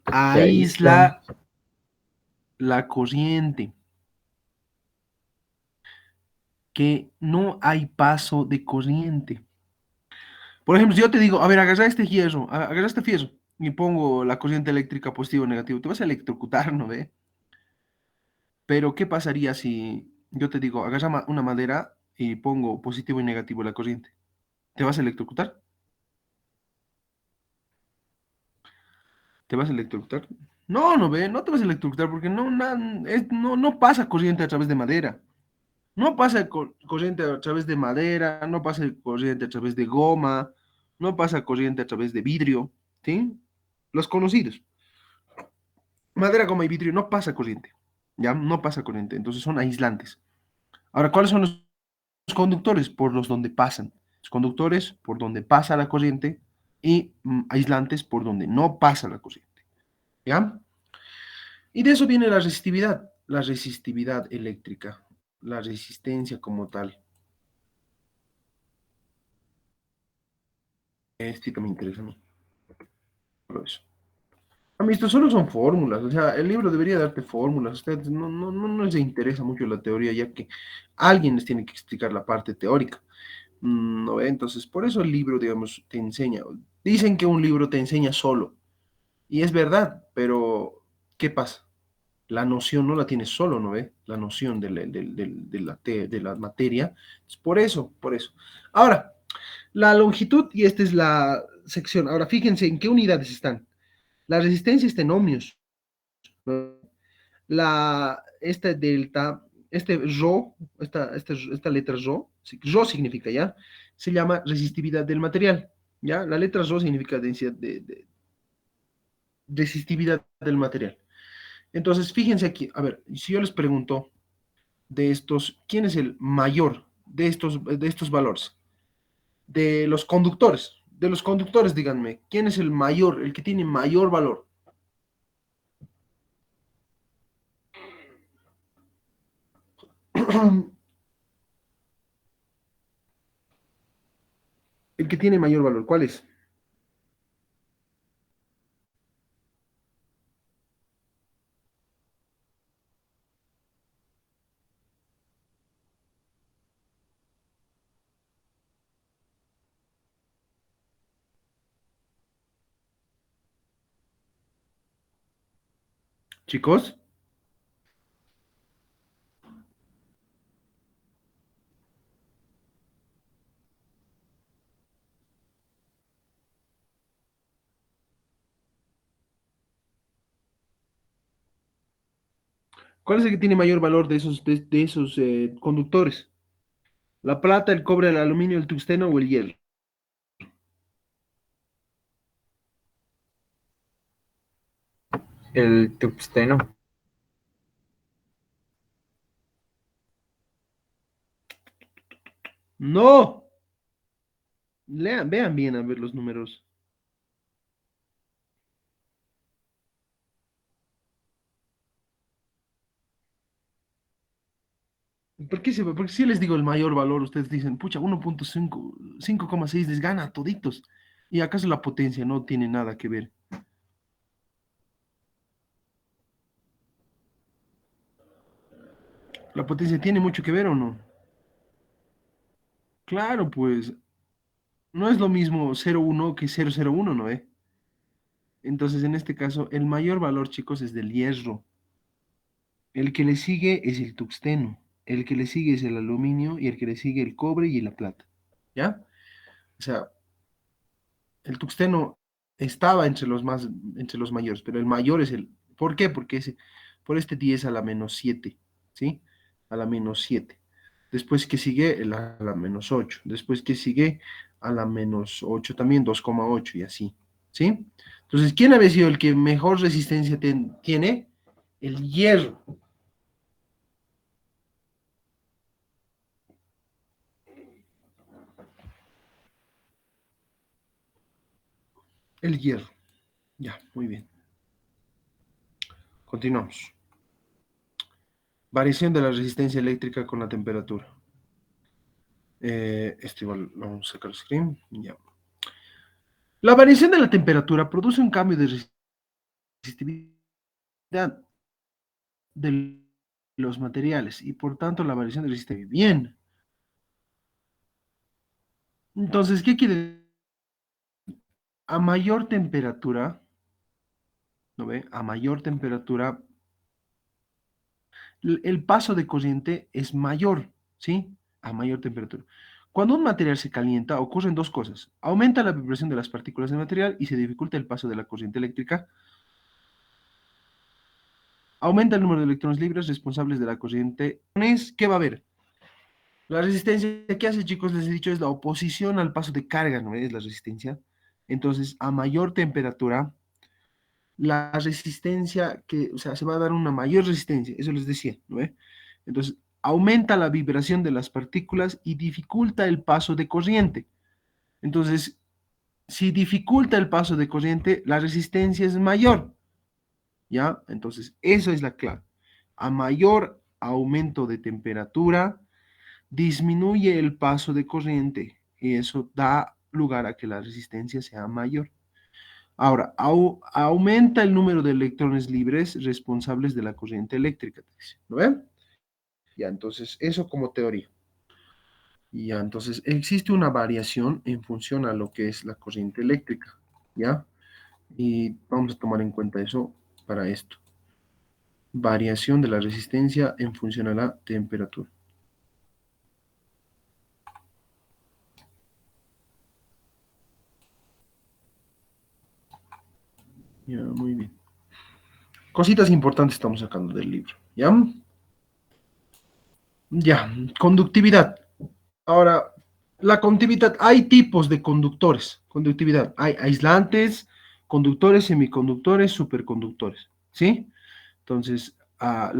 aíslan. Aísla la corriente. Que no hay paso de corriente. Por ejemplo, si yo te digo, a ver, agarra este hierro, agarra este fierro, y pongo la corriente eléctrica positivo o negativo, te vas a electrocutar, ¿no ve? Pero, ¿qué pasaría si yo te digo, agarra una madera y pongo positivo y negativo la corriente? ¿Te vas a electrocutar? ¿Te vas a electrocutar? No, no ve, no te vas a electrocutar porque no pasa corriente a través de madera. No pasa corriente a través de madera, no pasa corriente a través de goma, no pasa corriente a través de vidrio, ¿sí? Los conocidos. Madera, goma y vidrio no pasa corriente, ¿ya? No pasa corriente, entonces son aislantes. Ahora, ¿cuáles son los conductores? Por los donde pasan. Los conductores por donde pasa la corriente y aislantes por donde no pasa la corriente, ¿ya? Y de eso viene la resistividad eléctrica, la resistencia como tal. Este que me interesa a mí, por eso. A mí esto solo son fórmulas, o sea, el libro debería darte fórmulas. A ustedes no les interesa mucho la teoría, ya que alguien les tiene que explicar la parte teórica. ¿No ve? Entonces, por eso el libro, digamos, te enseña. Dicen que un libro te enseña solo, y es verdad, pero ¿qué pasa? La noción no la tienes solo, ¿no ve? La noción de la materia. Es por eso. Ahora, la longitud, y esta es la sección. Ahora, fíjense en qué unidades están. La resistencia está en ohmios. Esta delta, este rho, esta letra rho, rho significa, ¿ya? Se llama resistividad del material, ¿ya? La letra rho significa densidad de resistividad del material. Entonces, fíjense aquí, a ver, si yo les pregunto de estos, ¿quién es el mayor de estos valores? De los conductores, díganme, ¿quién es el mayor, el que tiene mayor valor? El que tiene mayor valor, ¿cuál es? Chicos, ¿cuál es el que tiene mayor valor de esos conductores? ¿La plata, el cobre, el aluminio, el tungsteno o el hierro? El tungsteno. No. Lean, vean bien a ver los números. Porque si les digo el mayor valor, ustedes dicen, pucha, 1.5, 5,6 les gana a toditos. ¿Y acaso la potencia no tiene nada que ver? ¿La potencia tiene mucho que ver o no? Claro, pues no es lo mismo 0,1 que 0,01, ¿no? Entonces, en este caso, el mayor valor, chicos, es del hierro. El que le sigue es el tungsteno. El que le sigue es el aluminio y el que le sigue el cobre y la plata. ¿Ya? O sea, el tungsteno estaba entre los mayores, pero el mayor es el. ¿Por qué? Porque por este 10 a la menos 7, ¿sí? A la menos 7. Después que sigue a la menos 8. Después que sigue a la menos 8 también, 2,8 y así, ¿sí? Entonces, ¿quién había sido el que mejor resistencia tiene? El hierro. El hierro. Ya, muy bien. Continuamos. Variación de la resistencia eléctrica con la temperatura. Esto igual lo vamos a sacar el screen. Ya. La variación de la temperatura produce un cambio de resistividad de los materiales y por tanto la variación de resistencia. Bien. Entonces, ¿qué quiere decir? A mayor temperatura, ¿no ve? A mayor temperatura, el paso de corriente es mayor, ¿sí? A mayor temperatura. Cuando un material se calienta, ocurren dos cosas. Aumenta la vibración de las partículas del material y se dificulta el paso de la corriente eléctrica. Aumenta el número de electrones libres responsables de la corriente. ¿Qué va a haber? La resistencia, ¿qué hace, chicos? Les he dicho, es la oposición al paso de carga, ¿no es la resistencia? Entonces, a mayor temperatura, la resistencia o sea, se va a dar una mayor resistencia, eso les decía, ¿no ve? Entonces, aumenta la vibración de las partículas y dificulta el paso de corriente. Entonces, si dificulta el paso de corriente, la resistencia es mayor, ¿ya? Entonces, eso es la clave. A mayor aumento de temperatura, disminuye el paso de corriente y eso da lugar a que la resistencia sea mayor. Ahora, aumenta el número de electrones libres responsables de la corriente eléctrica, ¿no ven? Ya, entonces, eso como teoría. Ya, entonces, existe una variación en función a lo que es la corriente eléctrica, ¿ya? Y vamos a tomar en cuenta eso para esto. Variación de la resistencia en función a la temperatura. Ya, muy bien. Cositas importantes estamos sacando del libro, ¿ya? Ya, conductividad. Ahora, la conductividad, hay tipos de conductores, conductividad. Hay aislantes, conductores, semiconductores, superconductores, ¿sí? Entonces, ahora,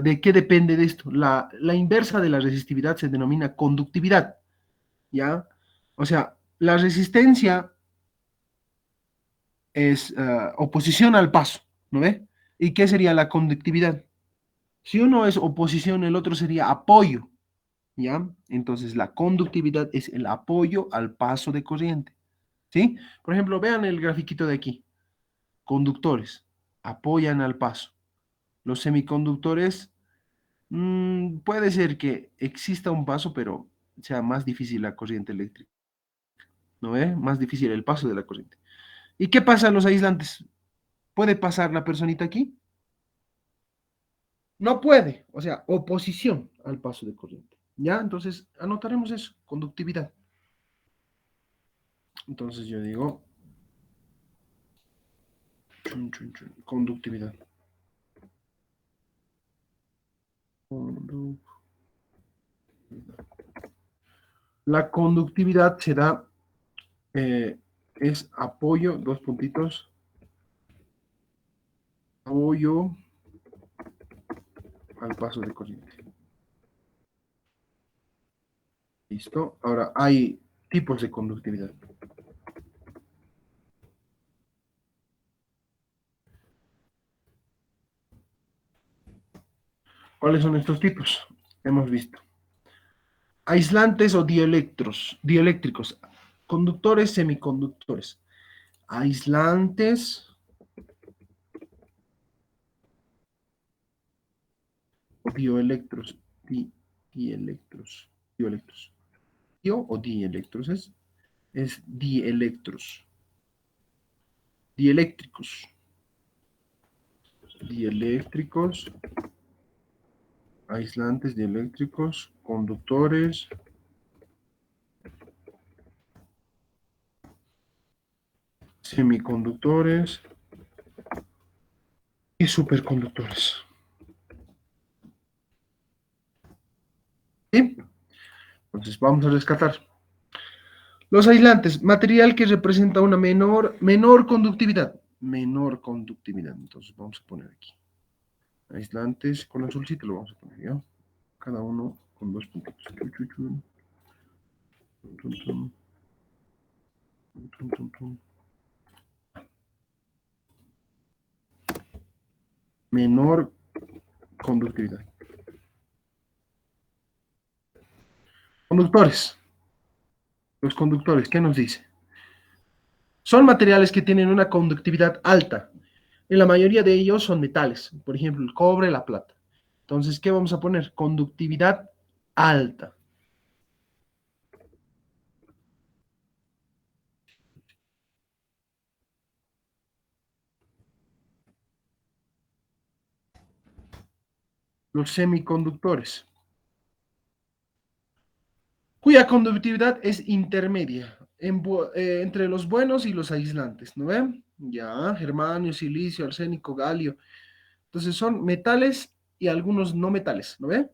¿de qué depende de esto? La inversa de la resistividad se denomina conductividad, ¿ya? O sea, la resistencia es oposición al paso, ¿no ve? ¿Y qué sería la conductividad? Si uno es oposición, el otro sería apoyo, ¿ya? Entonces, la conductividad es el apoyo al paso de corriente, ¿sí? Por ejemplo, vean el grafiquito de aquí. Conductores apoyan al paso. Los semiconductores, puede ser que exista un paso, pero sea más difícil la corriente eléctrica, ¿no ve? Más difícil el paso de la corriente. ¿Y qué pasa en los aislantes? ¿Puede pasar la personita aquí? No puede, o sea, oposición al paso de corriente. ¿Ya? Entonces, anotaremos eso, conductividad. Entonces yo digo, conductividad. La conductividad se da, es apoyo, dos puntitos, apoyo al paso de corriente. Listo. Ahora, hay tipos de conductividad. ¿Cuáles son estos tipos? Hemos visto. Aislantes o dieléctricos, conductores, semiconductores. Aislantes o dielectros. Dielectros. Dielectros. Dio o dielectros es dielectros. Dieléctricos. Dieléctricos. Aislantes, dieléctricos, conductores. Semiconductores y superconductores. ¿Sí? Entonces vamos a rescatar. Los aislantes, material que representa una menor conductividad. Menor conductividad. Entonces vamos a poner aquí. Aislantes con azulcito lo vamos a poner, ¿ya? Cada uno con dos puntitos. Menor conductividad. Conductores. Los conductores, ¿qué nos dice? Son materiales que tienen una conductividad alta. En la mayoría de ellos son metales, por ejemplo, el cobre, la plata. Entonces, ¿qué vamos a poner? Conductividad alta. Los semiconductores, cuya conductividad es intermedia entre los buenos y los aislantes, ¿no ven? Ya, germanio, silicio, arsénico, galio. Entonces son metales y algunos no metales, ¿no ven?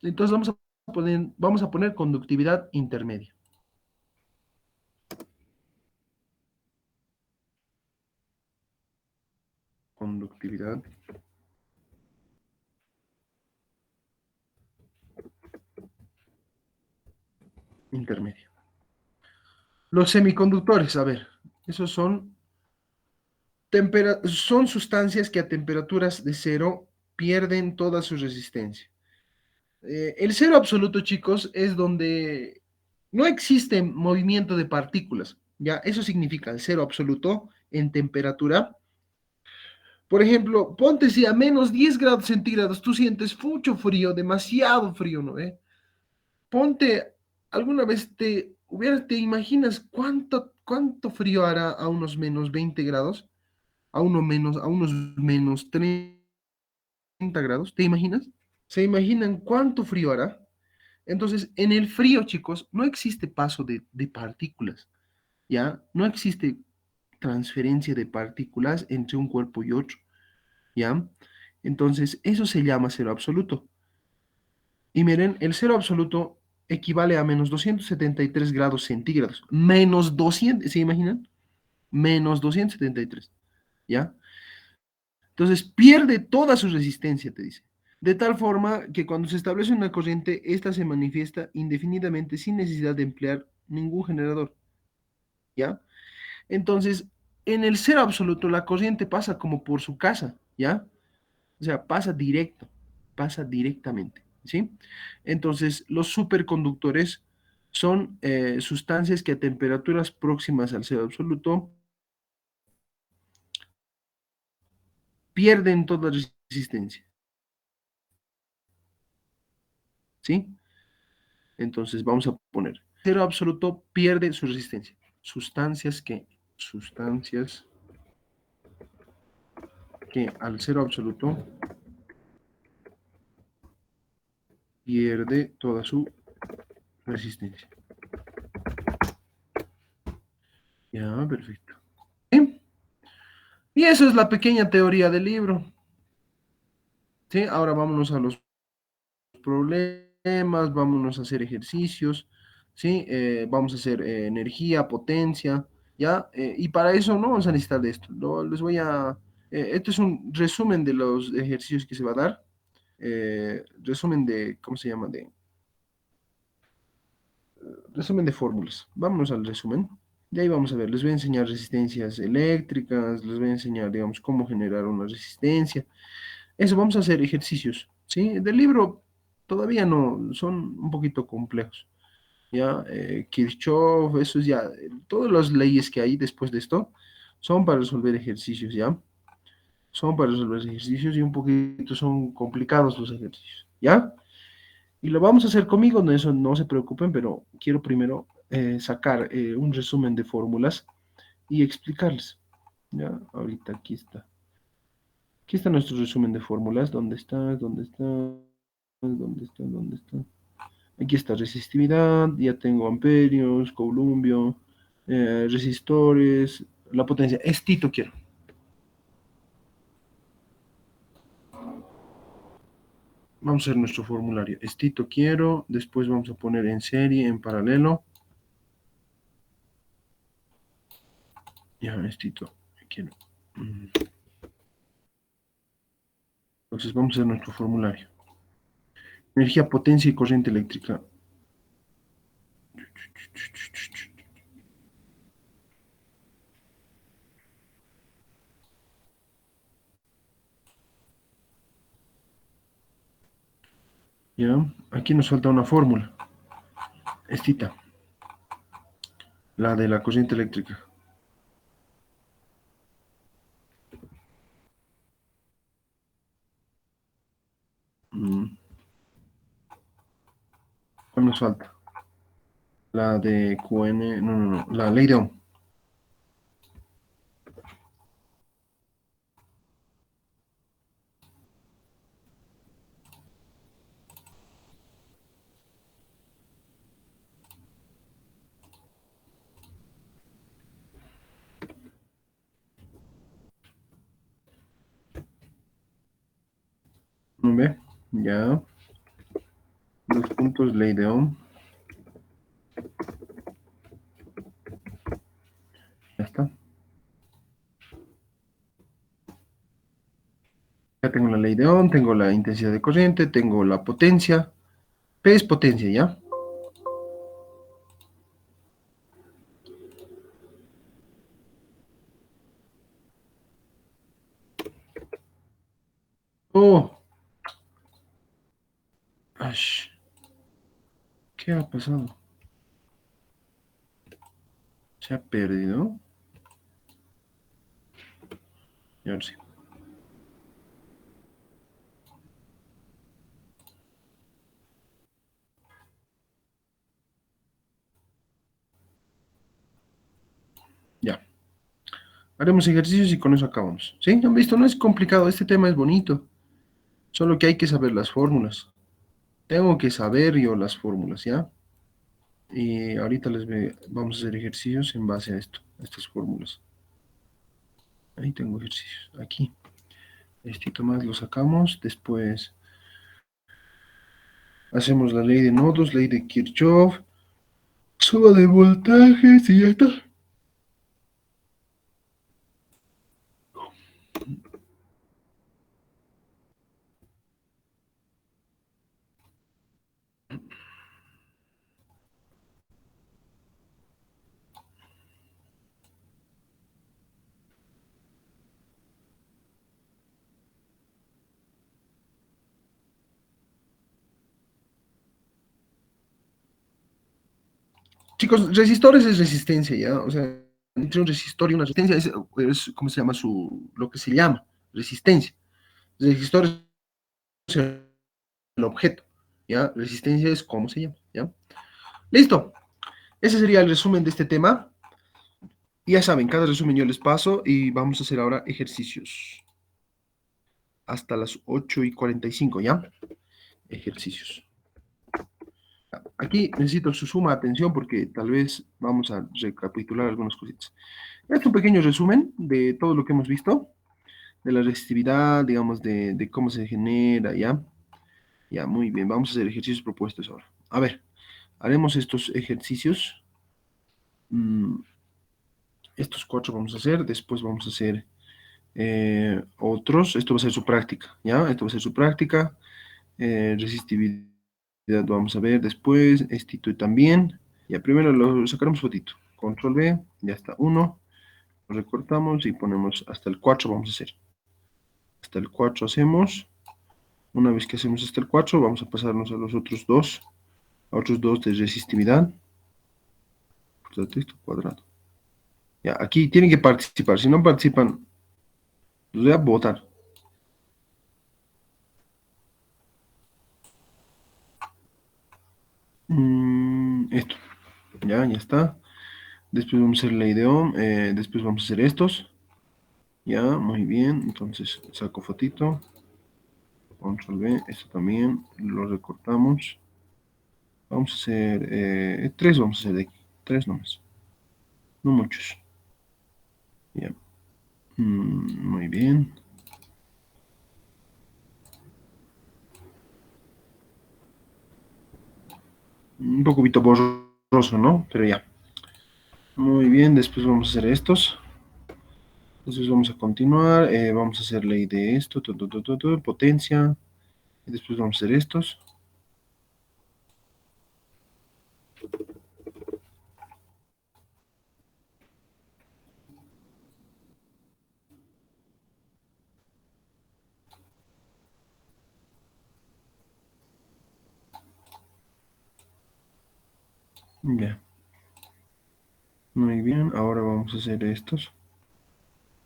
Entonces vamos a poner conductividad intermedia. Conductividad intermedia. Los semiconductores, a ver, esos son sustancias que a temperaturas de cero pierden toda su resistencia. El cero absoluto, chicos, es donde no existe movimiento de partículas. Ya, eso significa el cero absoluto en temperatura. Por ejemplo, ponte si a menos 10 grados centígrados tú sientes mucho frío, demasiado frío, ¿no? Ponte, alguna vez te imaginas cuánto frío hará a unos menos 20 grados, a unos menos 30 grados, ¿te imaginas? ¿Se imaginan cuánto frío hará? Entonces, en el frío, chicos, no existe paso de partículas, ¿ya? No existe transferencia de partículas entre un cuerpo y otro, ¿ya? Entonces, eso se llama cero absoluto. Y miren, el cero absoluto equivale a menos 273 grados centígrados. Menos 200, ¿se imaginan? Menos 273, ¿ya? Entonces pierde toda su resistencia, te dice. De tal forma que cuando se establece una corriente, esta se manifiesta indefinidamente sin necesidad de emplear ningún generador, ¿ya? Entonces, en el cero absoluto, la corriente pasa como por su casa, ¿ya? O sea, pasa directamente, ¿sí? Entonces, los superconductores son sustancias que a temperaturas próximas al cero absoluto pierden toda resistencia, ¿sí? Entonces, vamos a poner, cero absoluto pierde su resistencia. Sustancias que sustancias que al cero absoluto pierde toda su resistencia. Ya, perfecto. ¿Sí? Y esa es la pequeña teoría del libro. ¿Sí? Ahora vámonos a los problemas, vámonos a hacer ejercicios, ¿sí? Vamos a hacer energía, potencia, ¿ya? Y para eso no vamos a necesitar de esto. Les voy a... este es un resumen de los ejercicios que se va a dar. Resumen de, ¿cómo se llama? Resumen de fórmulas. Vámonos al resumen. De ahí vamos a ver, les voy a enseñar resistencias eléctricas, les voy a enseñar, digamos, cómo generar una resistencia. Eso, vamos a hacer ejercicios, ¿sí? Del libro todavía no, son un poquito complejos, ¿ya? Kirchhoff, eso es ya, todas las leyes que hay después de esto son para resolver ejercicios, ¿ya? Son para resolver ejercicios y un poquito son complicados los ejercicios, ¿ya? Y lo vamos a hacer conmigo, no, eso no se preocupen, pero quiero primero sacar un resumen de fórmulas y explicarles, ¿ya? Ahorita aquí está. Aquí está nuestro resumen de fórmulas. ¿Dónde está? ¿Dónde está? ¿Dónde está? ¿Dónde está? Aquí está resistividad, ya tengo amperios, columbio, resistores, la potencia. Estito quiero. Vamos a hacer nuestro formulario. Estito quiero, después vamos a poner en serie, en paralelo. Ya, estito quiero. Entonces vamos a hacer nuestro formulario. Energía, potencia y corriente eléctrica. Ya, aquí nos falta una fórmula. Estita, la de la corriente eléctrica. ¿Cuál nos falta? La de QN, no, la ley de Ohm. ¿No ve? Ya. Dos puntos, ley de Ohm. Ya está. Ya tengo la ley de Ohm, tengo la intensidad de corriente, tengo la potencia. P es potencia, ¿ya? Oh. Ash. ¿Qué ha pasado? Se ha perdido. Y ahora sí. Ya. Haremos ejercicios y con eso acabamos. ¿Sí? ¿Han visto? No es complicado. Este tema es bonito. Solo que hay que saber las fórmulas. Tengo que saber yo las fórmulas, ¿ya? Y ahorita vamos a hacer ejercicios en base a esto, a estas fórmulas. Ahí tengo ejercicios. Aquí. Estito más lo sacamos. Después hacemos la ley de nodos, ley de Kirchhoff. Suba de voltajes y ya está. Chicos, resistores es resistencia, ¿ya? O sea, entre un resistor y una resistencia es ¿cómo se llama? Lo que se llama resistencia. Resistor es el objeto, ¿ya? Resistencia es cómo se llama, ¿ya? Listo. Ese sería el resumen de este tema. Y ya saben, cada resumen yo les paso y vamos a hacer ahora ejercicios. Hasta las 8:45, ¿ya? Ejercicios. Aquí necesito su suma atención porque tal vez vamos a recapitular algunas cositas. Este es un pequeño resumen de todo lo que hemos visto, de la resistividad, digamos, de cómo se genera, ¿ya? Ya, muy bien, vamos a hacer ejercicios propuestos ahora. A ver, haremos estos ejercicios. Mm, estos 4 vamos a hacer, después vamos a hacer otros. Esto va a ser su práctica, ¿ya? Esto va a ser su práctica. Resistividad vamos a ver después. Estito también. Ya, primero lo sacaremos fotito. Control B, ya está. 1. Lo recortamos y ponemos hasta el 4 vamos a hacer. Hasta el 4 hacemos. Una vez que hacemos hasta el 4, vamos a pasarnos a los otros dos. A otros dos de resistividad. Texto cuadrado. Ya, aquí tienen que participar. Si no participan, los voy a votar. Esto. Ya está. Después vamos a hacer la IDEO. Después vamos a hacer estos. Ya, muy bien. Entonces saco fotito. Control B. Esto también. Lo recortamos. Vamos a hacer 3. Vamos a hacer de aquí. 3 nomás. No muchos. Ya. Muy bien. Un poquito borroso, ¿no? Pero ya. Muy bien. Después vamos a hacer estos. Entonces vamos a continuar. Vamos a hacer ley de esto. Potencia. Y después vamos a hacer estos. Ya. Muy bien. Ahora vamos a hacer estos.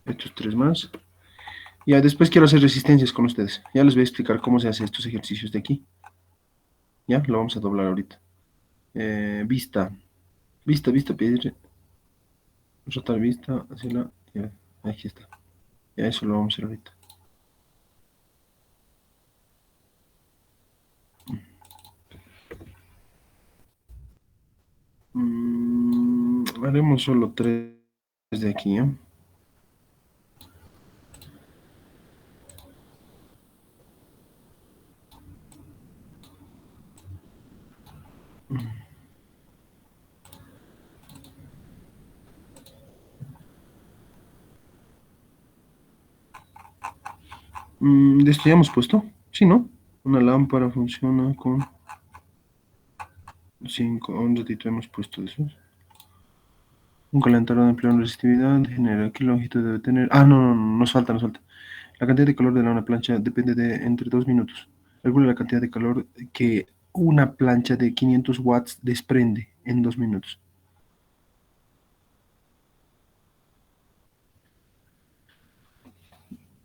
Estos 3 más. Ya, después quiero hacer resistencias con ustedes. Ya les voy a explicar cómo se hacen estos ejercicios de aquí. Ya, lo vamos a doblar ahorita. Vista. Vista, pedir. Rotar vista. Hacia ya, aquí está. Ya, eso lo vamos a hacer ahorita. Haremos solo 3 de aquí, ¿ya? ¿De esto ya hemos puesto? Sí, ¿no? Una lámpara funciona con 5. Un ratito hemos puesto eso. Un calentador de empleo en resistividad genera. ¿Qué longitud debe tener? Ah, no, nos falta. La cantidad de calor de una plancha depende de entre 2 minutos. Calcula la cantidad de calor que una plancha de 500 watts desprende en 2 minutos.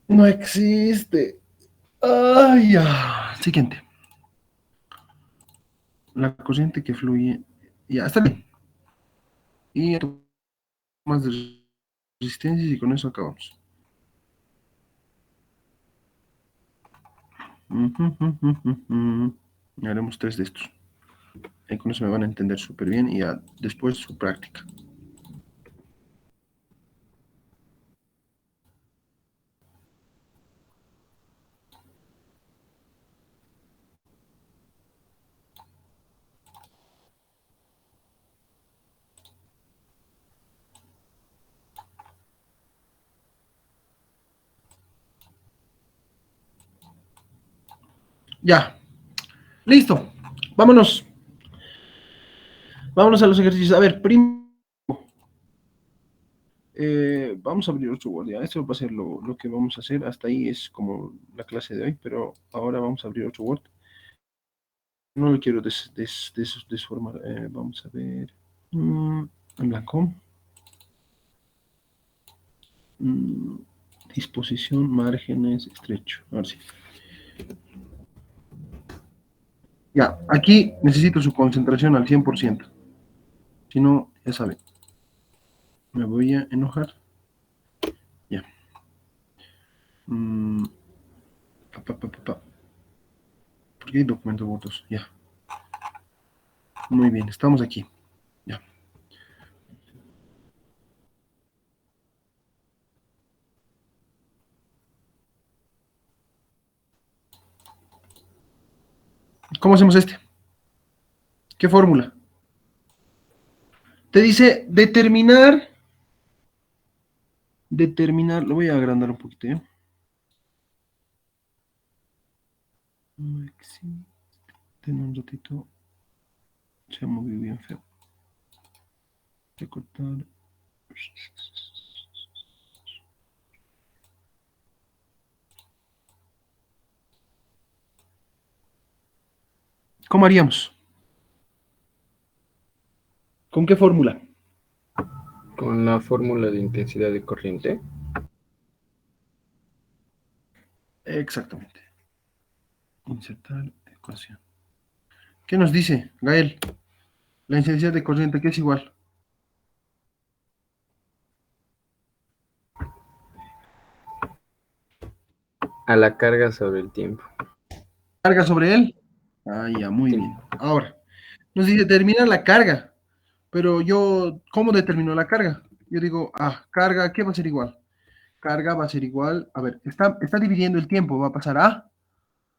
No existe. Ay, ya. Siguiente. La corriente que fluye. Ya, está bien. Y más de resistencias y con eso acabamos. Haremos 3 de estos. Y con eso me van a entender súper bien y ya después su práctica. Ya, listo. Vámonos. Vámonos a los ejercicios. A ver, primero, vamos a abrir otro Word. Ya, esto va a ser lo que vamos a hacer. Hasta ahí es como la clase de hoy, pero ahora vamos a abrir otro Word. No lo quiero desformar. Vamos a ver. En blanco. Disposición, márgenes, estrecho. Ahora sí. Ya, aquí necesito su concentración al 100%. Si no, ya saben. Me voy a enojar. Ya. ¿Por qué hay documento de votos? Ya. Muy bien, estamos aquí. Ya. ¿Cómo hacemos este? ¿Qué fórmula? Te dice determinar, lo voy a agrandar un poquito, ¿ya? Ten un ratito, se ha movido bien feo. Recortar. ¿Cómo haríamos? ¿Con qué fórmula? Con la fórmula de intensidad de corriente. Exactamente. Insertar ecuación. ¿Qué nos dice, Gael? La intensidad de corriente, ¿qué es igual? A la carga sobre el tiempo. ¿Carga sobre él? Ah, ya, muy Sí. bien. Ahora, nos dice determinar la carga. Pero yo, ¿cómo determino la carga? Yo digo, carga, ¿qué va a ser igual? Carga va a ser igual, a ver, está dividiendo el tiempo, va a pasar ¿va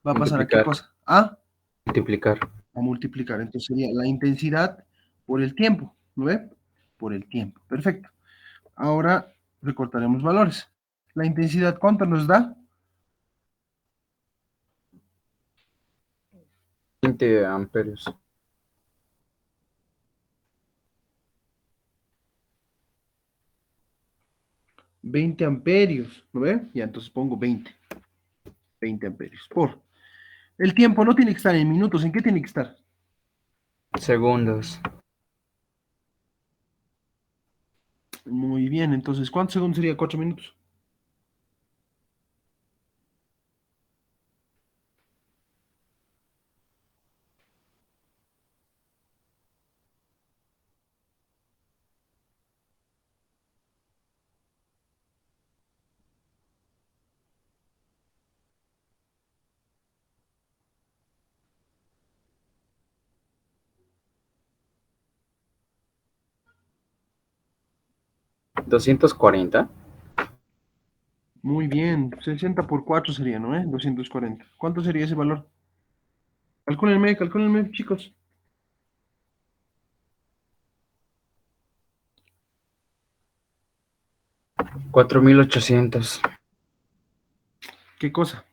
a pasar a qué Multiplicar. cosa? A Multiplicar. multiplicar. Entonces sería la intensidad por el tiempo, ¿no ve? Por el tiempo, perfecto. Ahora recortaremos valores. La intensidad, ¿cuánto nos da? 20 amperios. 20 amperios, ¿no ve? Ya, entonces pongo 20 amperios. El tiempo no tiene que estar en minutos, ¿en qué tiene que estar? Segundos. Muy bien, entonces, ¿cuántos segundos sería 4 minutos? ¿240? Muy bien, 60 por 4 sería, ¿no? 240. ¿Cuánto sería ese valor? Calcúlenme, chicos. 4800 ¿Qué cosa?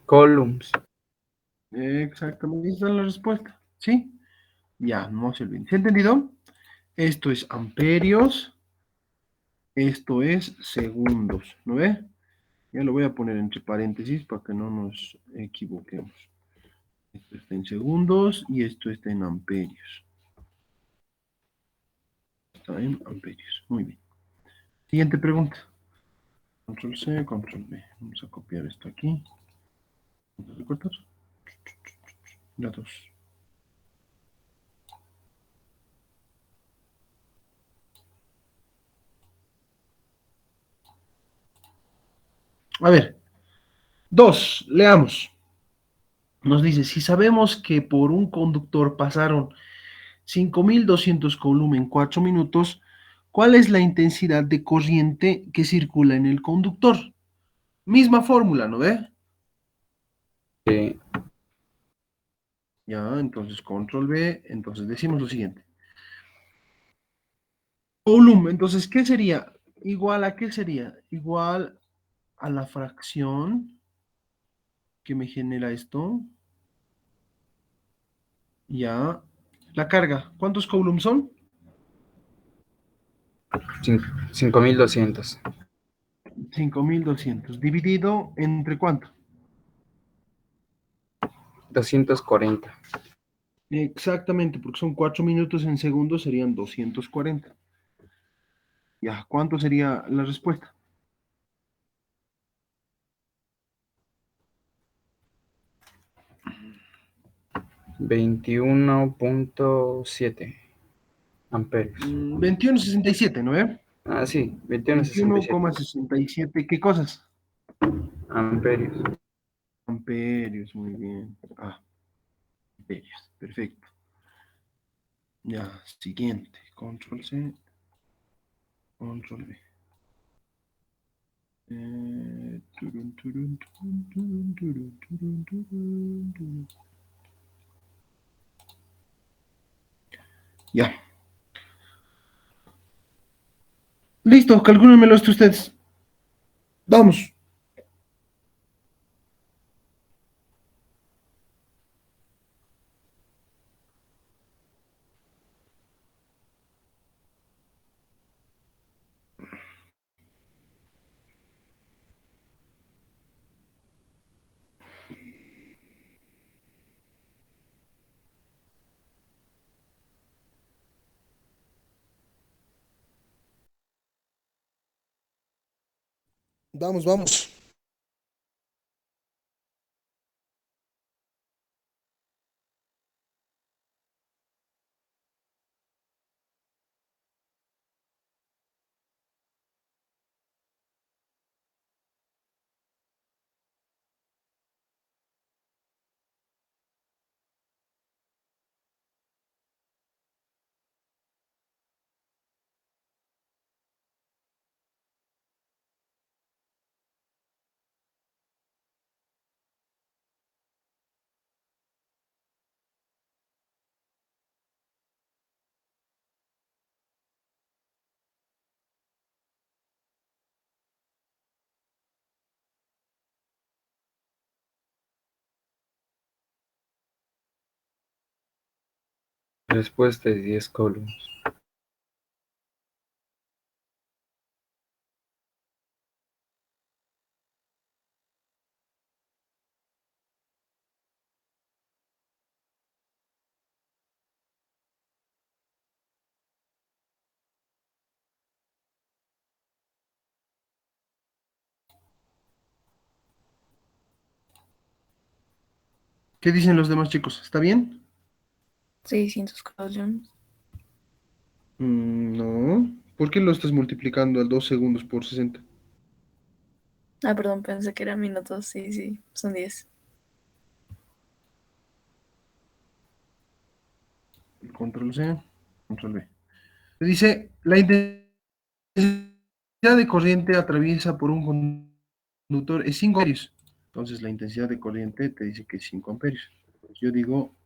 coulombs. Exactamente, esa es la respuesta. ¿Sí? Ya, no se olviden. ¿Se ha entendido? Esto es amperios, esto es segundos, ¿no ve? Ya lo voy a poner entre paréntesis para que no nos equivoquemos. Esto está en segundos y esto está en amperios. Está en amperios. Muy bien. Siguiente pregunta. Control C, control V. Vamos a copiar esto aquí. Vamos a recortar. Datos. A ver, dos, leamos. Nos dice, si sabemos que por un conductor pasaron 5.200 coulomb en 4 minutos, ¿cuál es la intensidad de corriente que circula en el conductor? Misma fórmula, ¿no ve? Sí. Ya, entonces control V, entonces decimos lo siguiente. Coulomb, entonces, ¿qué sería? ¿Igual a qué sería? Igual a la fracción que me genera esto. Ya. La carga, ¿cuántos coulomb son? 5200. 5.200. ¿Dividido entre cuánto? 240. Exactamente, porque son 4 minutos en segundos, serían 240. Ya, ¿cuánto sería la respuesta? 21.7. Amperios. 21,67, ¿no ve? Ah, sí, 21,67. 21,67. ¿Qué cosas? Amperios. Amperios, muy bien. Ah, amperios, perfecto. Ya, siguiente. Control C, Control V. Turun, turun, turun, turun, turun, turun, turun, turun. Ya. Listo, calcúlenmelo esto ustedes. Vamos. Vamos, vamos. Respuesta de 10 columns. ¿Qué dicen los demás chicos? ¿Está bien? 600 coulombs. No. ¿Por qué lo estás multiplicando al 2 segundos por 60? Ah, perdón, pensé que eran minutos. Sí, sí, son 10. Control C, Control V. Dice, la intensidad de corriente atraviesa por un conductor es 5 amperios. Entonces la intensidad de corriente te dice que es 5 amperios. Yo digo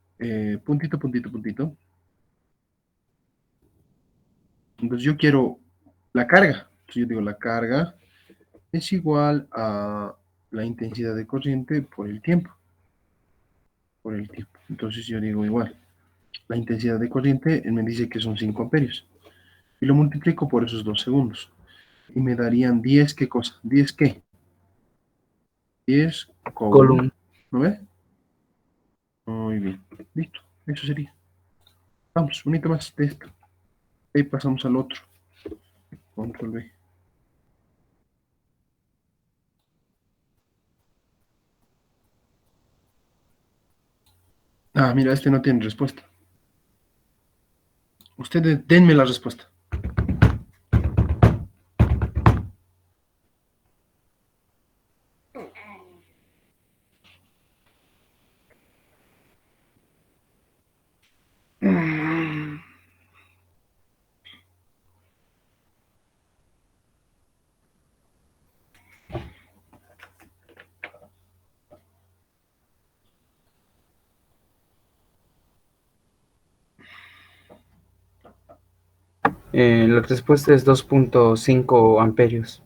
puntito, puntito, puntito. Entonces yo quiero la carga. Entonces yo digo la carga es igual a la intensidad de corriente por el tiempo. Por el tiempo. Entonces yo digo igual. La intensidad de corriente, él me dice que son 5 amperios. Y lo multiplico por esos 2 segundos. Y me darían 10, ¿qué cosa? ¿10 qué? 10 coulomb. Column. ¿No ve? Muy bien. Listo. Eso sería. Vamos, unito más de esto. Ahí pasamos al otro. Control V. Ah, mira, este no tiene respuesta. Ustedes denme la respuesta. La respuesta es 2,5 amperios.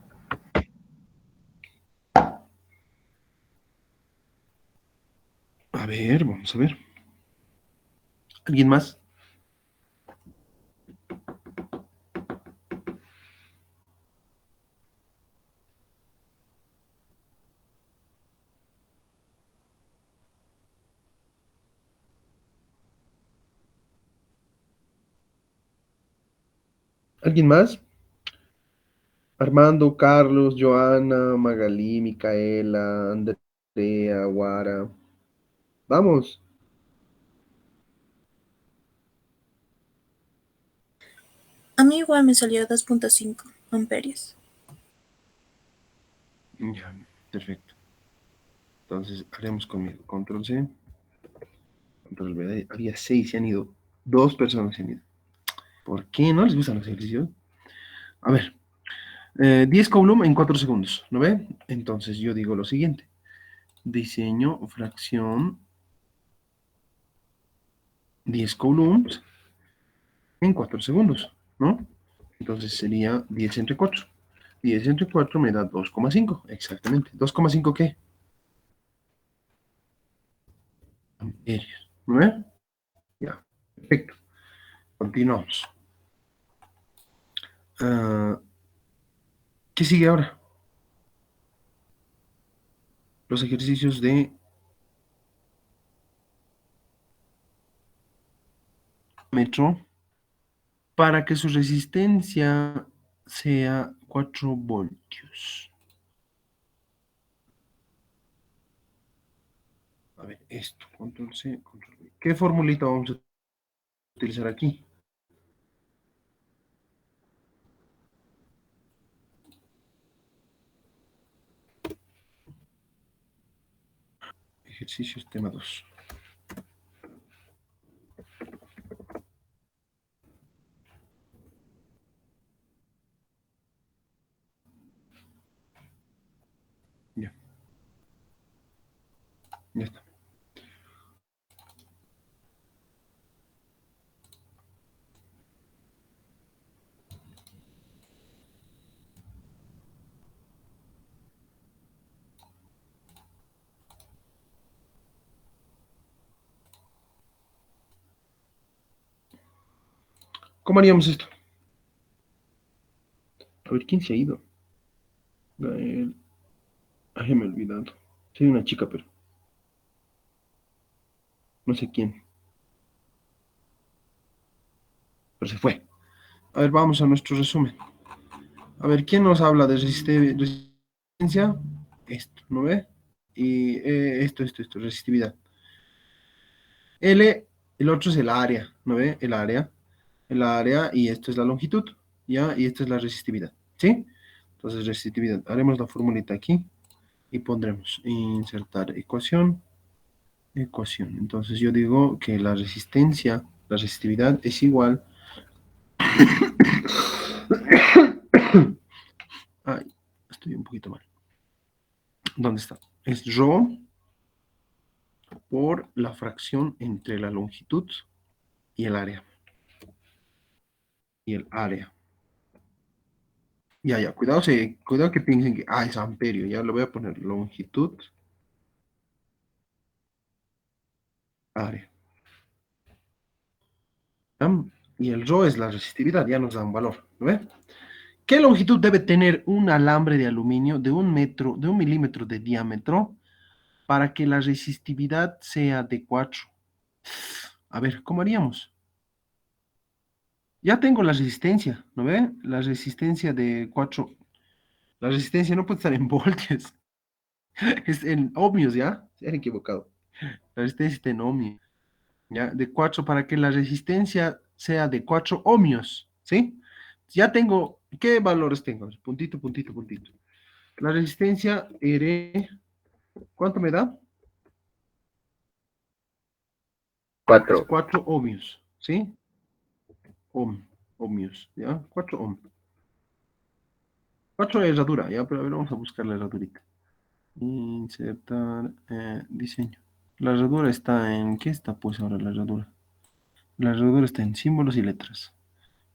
A ver, vamos a ver. ¿Alguien más? ¿Alguien más? Armando, Carlos, Joana, Magalí, Micaela, Andrea, Guara. Vamos. A mí igual me salió 2.5 amperios. Ya, perfecto. Entonces haremos conmigo. Control C, Control V. Había 6, se han ido. 2 personas se han ido. ¿Por qué no les gustan los ejercicios? A ver, 10 Coulomb en 4 segundos, ¿no ve? Entonces yo digo lo siguiente. Diseño fracción 10 coulombs en 4 segundos, ¿no? Entonces sería 10 entre 4. 10 entre 4 me da 2,5, exactamente. ¿2,5 qué? Amperios, ¿no ve? Ya, perfecto. Continuamos. ¿Qué sigue ahora? Los ejercicios de metro para que su resistencia sea 4 voltios. A ver, esto, control C, control V. ¿Qué formulita vamos a utilizar aquí? Ejercicios tema 2. Ya, ya está. ¿Cómo haríamos esto? A ver, ¿quién se ha ido? Gael. Ay, me he olvidado. Soy una chica, pero no sé quién. Pero se fue. A ver, vamos a nuestro resumen. A ver, ¿quién nos habla de resistencia? Esto, ¿no ve? Y esto, resistividad. L, el otro es el área, ¿no ve? El área, y esto es la longitud, ¿ya? Y esto es la resistividad, ¿sí? Entonces, resistividad. Haremos la formulita aquí y pondremos insertar ecuación, ecuación. Entonces, yo digo que la resistencia, la resistividad es igual. Ay, estoy un poquito mal. ¿Dónde está? Es ρ por la fracción entre la longitud y el área. Y el área. Ya, cuidado, cuidado que piensen que, es amperio, ya lo voy a poner longitud, área. ¿Ya? Y el ρ es la resistividad, ya nos da un valor, ¿no ve? ¿Qué longitud debe tener un alambre de aluminio de 1 metro, de 1 milímetro de diámetro para que la resistividad sea de 4? A ver, ¿cómo haríamos? Ya tengo la resistencia, ¿no ve? La resistencia de 4. La resistencia no puede estar en voltios, es en ohmios, ¿ya? Se han equivocado. La resistencia está en ohmios, ¿ya? De 4 para que la resistencia sea de 4 ohmios, ¿sí? Ya tengo, ¿qué valores tengo? Puntito, puntito, puntito. La resistencia R, ¿cuánto me da? Es 4. 4 ohmios, ¿sí? Ohmios, ¿ya? 4 ohmios. 4 es herradura, ¿ya? Pero a ver, vamos a buscar la herradurita. Insertar diseño. La herradura está en... ¿Qué está pues ahora la herradura? La herradura está en símbolos y letras.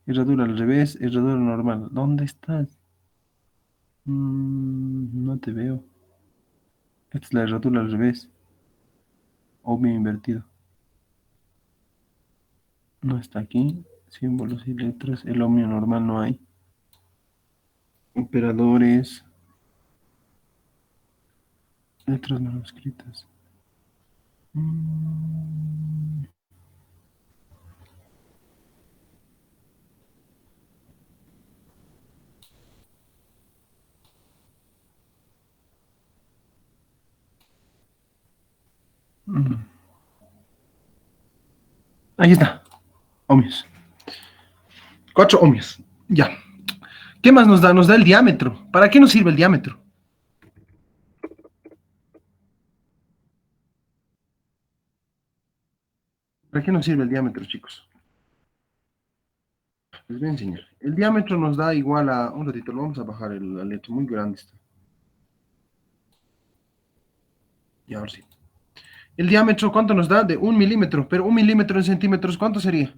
Herradura al revés, herradura normal. ¿Dónde estás? No te veo. Esta es la herradura al revés. Ohmio invertido. No está aquí. Símbolos y letras. El ohmio normal no hay. Operadores. Letras manuscritas. Mm, mm. Ahí está. Ohmios. 4 ohmios. Ya. ¿Qué más nos da? Nos da el diámetro. ¿Para qué nos sirve el diámetro? ¿Para qué nos sirve el diámetro, chicos? Les voy a enseñar. El diámetro nos da igual a... Un ratito, lo vamos a bajar la letra. Muy grande está. Y ahora sí. El diámetro, ¿cuánto nos da? De 1 milímetro. Pero 1 milímetro en centímetros, ¿cuánto sería?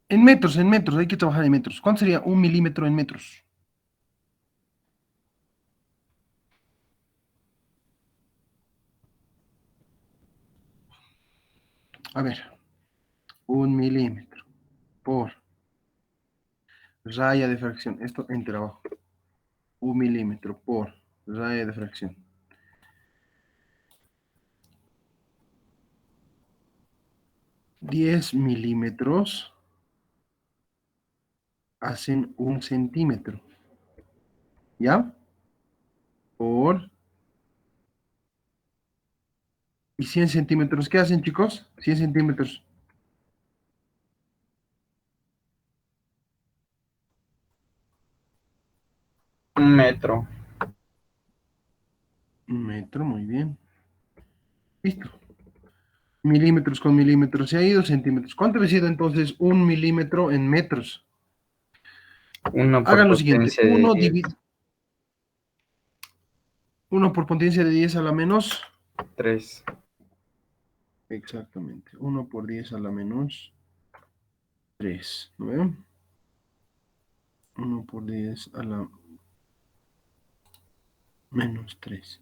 En metros. Hay que trabajar en metros. ¿Cuánto sería 1 milímetro en metros? A ver. 1 milímetro por raya de fracción. Esto en trabajo. 1 milímetro por raya de fracción. 10 milímetros hacen 1 centímetro. ¿Ya? Por... ¿Y 100 centímetros? ¿Qué hacen, chicos? 100 centímetros. Un metro. 1 metro, muy bien. Listo. Milímetros con milímetros. Se ha ido centímetros. ¿Cuánto ha sido entonces 1 milímetro en metros? Uno por Hagan lo siguiente. potencia de 10. 1 por potencia de 10 a la menos. 3. Exactamente. 1 por 10 a la menos 3. ¿No ven? 1 por 10 a la menos 3.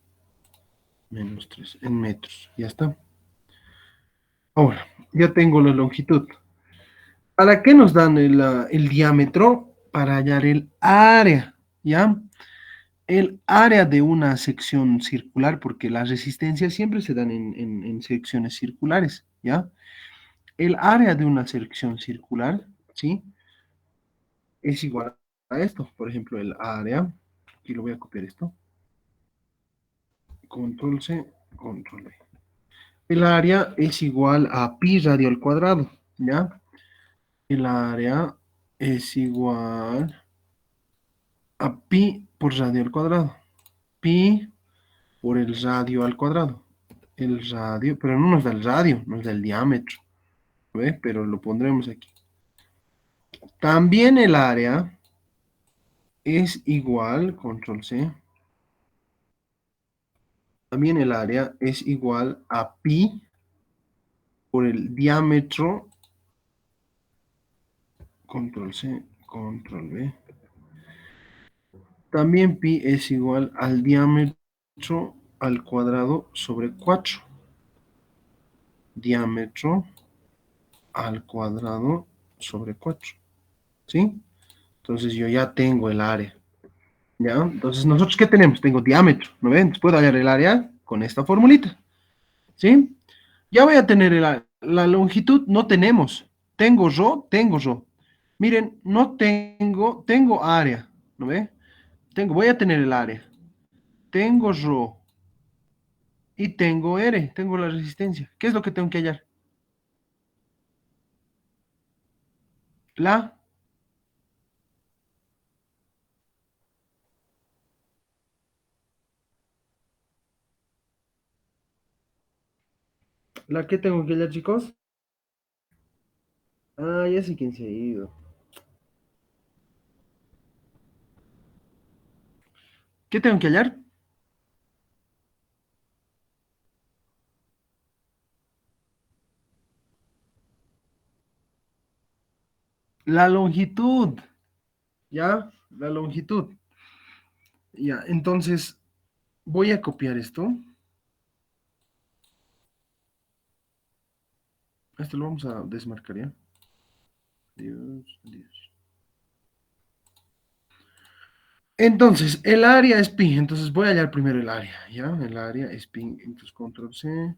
Menos 3 en metros. Ya está. Ahora, ya tengo la longitud. ¿Para qué nos dan el diámetro? Para hallar el área, ¿ya? El área de una sección circular, porque las resistencias siempre se dan en secciones circulares, ¿ya? El área de una sección circular, ¿sí? Es igual a esto. Por ejemplo, el área, aquí lo voy a copiar esto. Control C, Control V. El área es igual a pi radio al cuadrado, ¿ya? El área es igual a pi por radio al cuadrado. Pi por el radio al cuadrado. El radio, pero no nos da el radio, nos da el diámetro. ¿Ve? Pero lo pondremos aquí. También el área es igual, control C. También el área es igual a pi por el diámetro, control C, control V. También pi es igual al diámetro al cuadrado sobre 4. Diámetro al cuadrado sobre 4. ¿Sí? Entonces yo ya tengo el área. ¿Ya? Entonces nosotros ¿qué tenemos? Tengo diámetro. ¿No ven? Entonces puedo hallar el área con esta formulita. ¿Sí? Ya voy a tener la longitud. No tenemos. Tengo rho, tengo rho. Miren, no tengo área. ¿No ve? Voy a tener el área. Tengo rho. Y tengo R. Tengo la resistencia. ¿Qué es lo que tengo que hallar? La... ¿La qué tengo que hallar, chicos? Ah, ya sé quién se ha ido. ¿Qué tengo que hallar? La longitud. ¿Ya? La longitud. Ya, entonces voy a copiar esto. Esto lo vamos a desmarcar ya. Adiós, adiós. Entonces, el área es pi. Entonces voy a hallar primero el área. ¿Ya? El área es pi. Entonces, control C,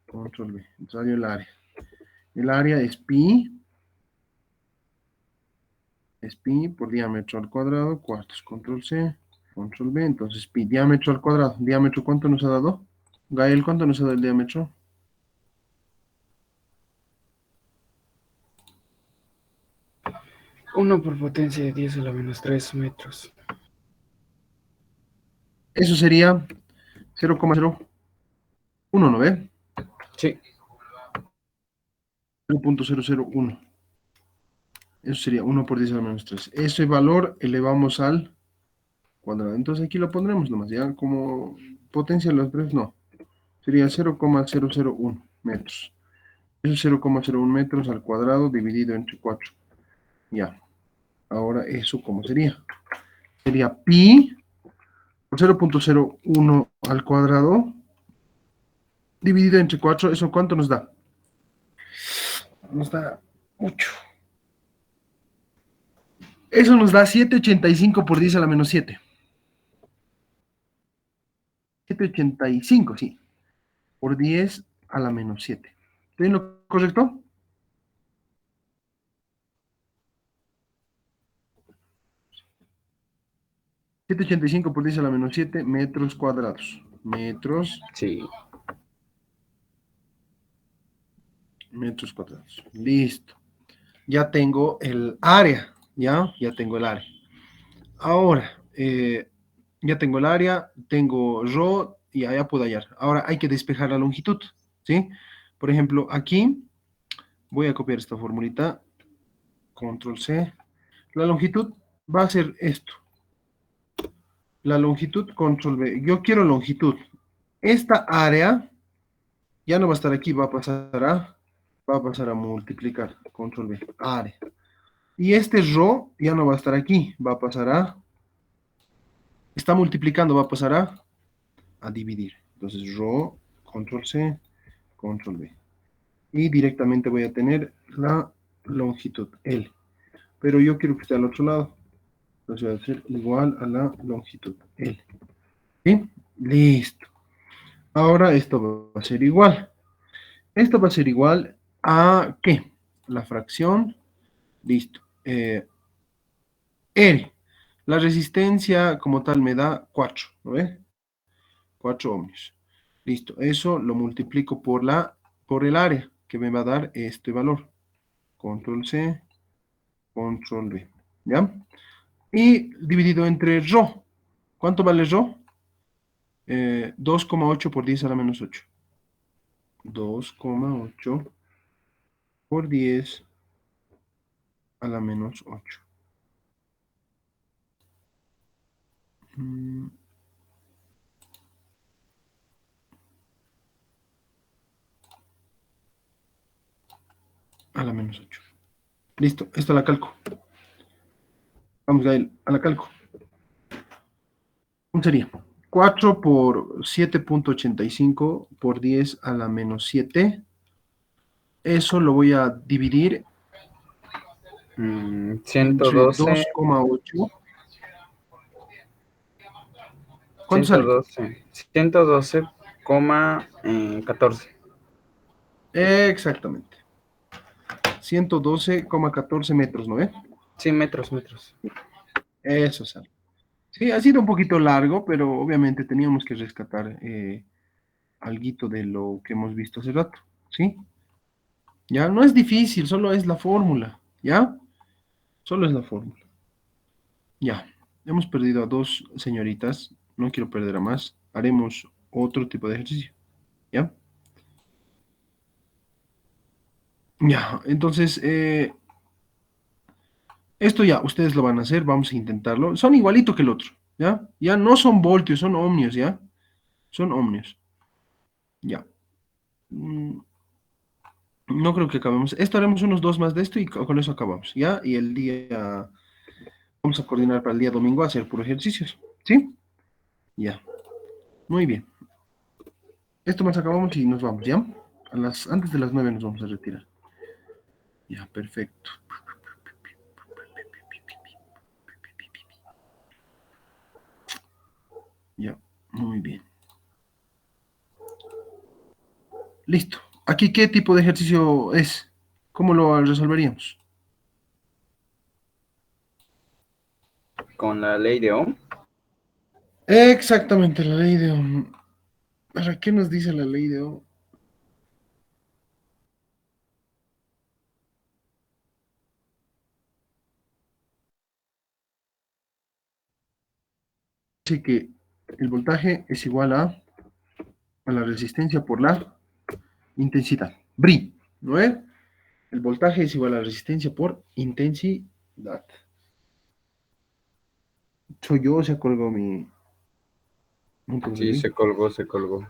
control V. Entonces, hallo el área. El área es pi. Es pi por diámetro al cuadrado, cuartos. Control C, control V. Entonces, pi, diámetro al cuadrado. ¿Diámetro cuánto nos ha dado? Gael, ¿cuánto nos da el diámetro? Uno por potencia de 10 a la menos 3 metros. Eso sería 0,01, ¿no ve? Sí. 0,001. Eso sería 1 por 10 a la menos 3. Ese valor elevamos al cuadrado. Entonces aquí lo pondremos nomás, ¿ya? Como potencia de los tres, no. Sería 0,001 metros. Eso es 0,01 metros al cuadrado dividido entre 4. Ya. Ahora, ¿eso cómo sería? Sería pi por 0,01 al cuadrado dividido entre 4. ¿Eso cuánto nos da? Nos da mucho. Eso nos da 785 por 10 a la menos 7. 785, sí. Por 10 a la menos 7. ¿Estoy en lo correcto? $785 por 10 a la menos 7 metros cuadrados. Sí. Metros cuadrados. Listo. Ya tengo el área. Ya tengo el área. Ahora, ya tengo el área, tengo ρ y allá puedo hallar. Ahora hay que despejar la longitud. ¿Sí? Por ejemplo, aquí voy a copiar esta formulita. Control C. La longitud va a ser esto. La longitud, control V. Yo quiero longitud. Esta área ya no va a estar aquí, va a pasar a multiplicar. Control V. Área. Y este ρ ya no va a estar aquí, va a pasar a, está multiplicando, va a pasar a dividir. Entonces ρ, control C, control V. Y directamente voy a tener la longitud L. Pero yo quiero que esté al otro lado. Entonces va a ser igual a la longitud L. ¿Sí? Listo. Ahora esto va a ser igual. Esto va a ser igual a ¿qué? La fracción. Listo. R. La resistencia como tal me da 4, ¿no ves? 4 ohmios. Listo. Eso lo multiplico por el área, que me va a dar este valor. Control C, control V. ¿Ya? Y dividido entre ρ. ¿Cuánto vale ρ? 2,8 por 10 a la menos 8. 2,8 por 10 a la menos 8. A la menos 8. Listo, esta la calco. Vamos, Gael, a la calco. ¿Cómo sería? 4 por 7,85 por 10 a la menos 7. Eso lo voy a dividir entre 112, 2,8. ¿Cuánto sale? 112, 112,14. Exactamente. 112,14 metros, ¿no ve? Sí, metros. Eso sale. Sí, ha sido un poquito largo, pero obviamente teníamos que rescatar alguito de lo que hemos visto hace rato, ¿sí? Ya, no es difícil, solo es la fórmula, ¿ya? Solo es la fórmula. Ya, hemos perdido a dos señoritas, no quiero perder a más. Haremos otro tipo de ejercicio, ¿ya? Ya, entonces, esto ya, ustedes lo van a hacer, vamos a intentarlo. Son igualito que el otro, ¿ya? Ya no son voltios, son ohmios, ¿ya? Son ohmios, ya. No creo que acabemos. Esto haremos unos dos más de esto y con eso acabamos, ¿ya? Y el día, vamos a coordinar para el día domingo a hacer puro ejercicios, ¿sí? Ya, muy bien. Esto más acabamos y nos vamos, ¿ya? Antes de las 9 nos vamos a retirar. Ya, perfecto. Ya, muy bien. Listo. ¿Aquí qué tipo de ejercicio es? ¿Cómo lo resolveríamos? Con la ley de Ohm. Exactamente, la ley de Ohm. ¿Para qué nos dice la ley de Ohm? Dice que el voltaje es igual a la resistencia por la intensidad. Bri, ¿no es? El voltaje es igual a la resistencia por intensidad. Soy yo, se colgó mi... Sí, se colgó, se colgó.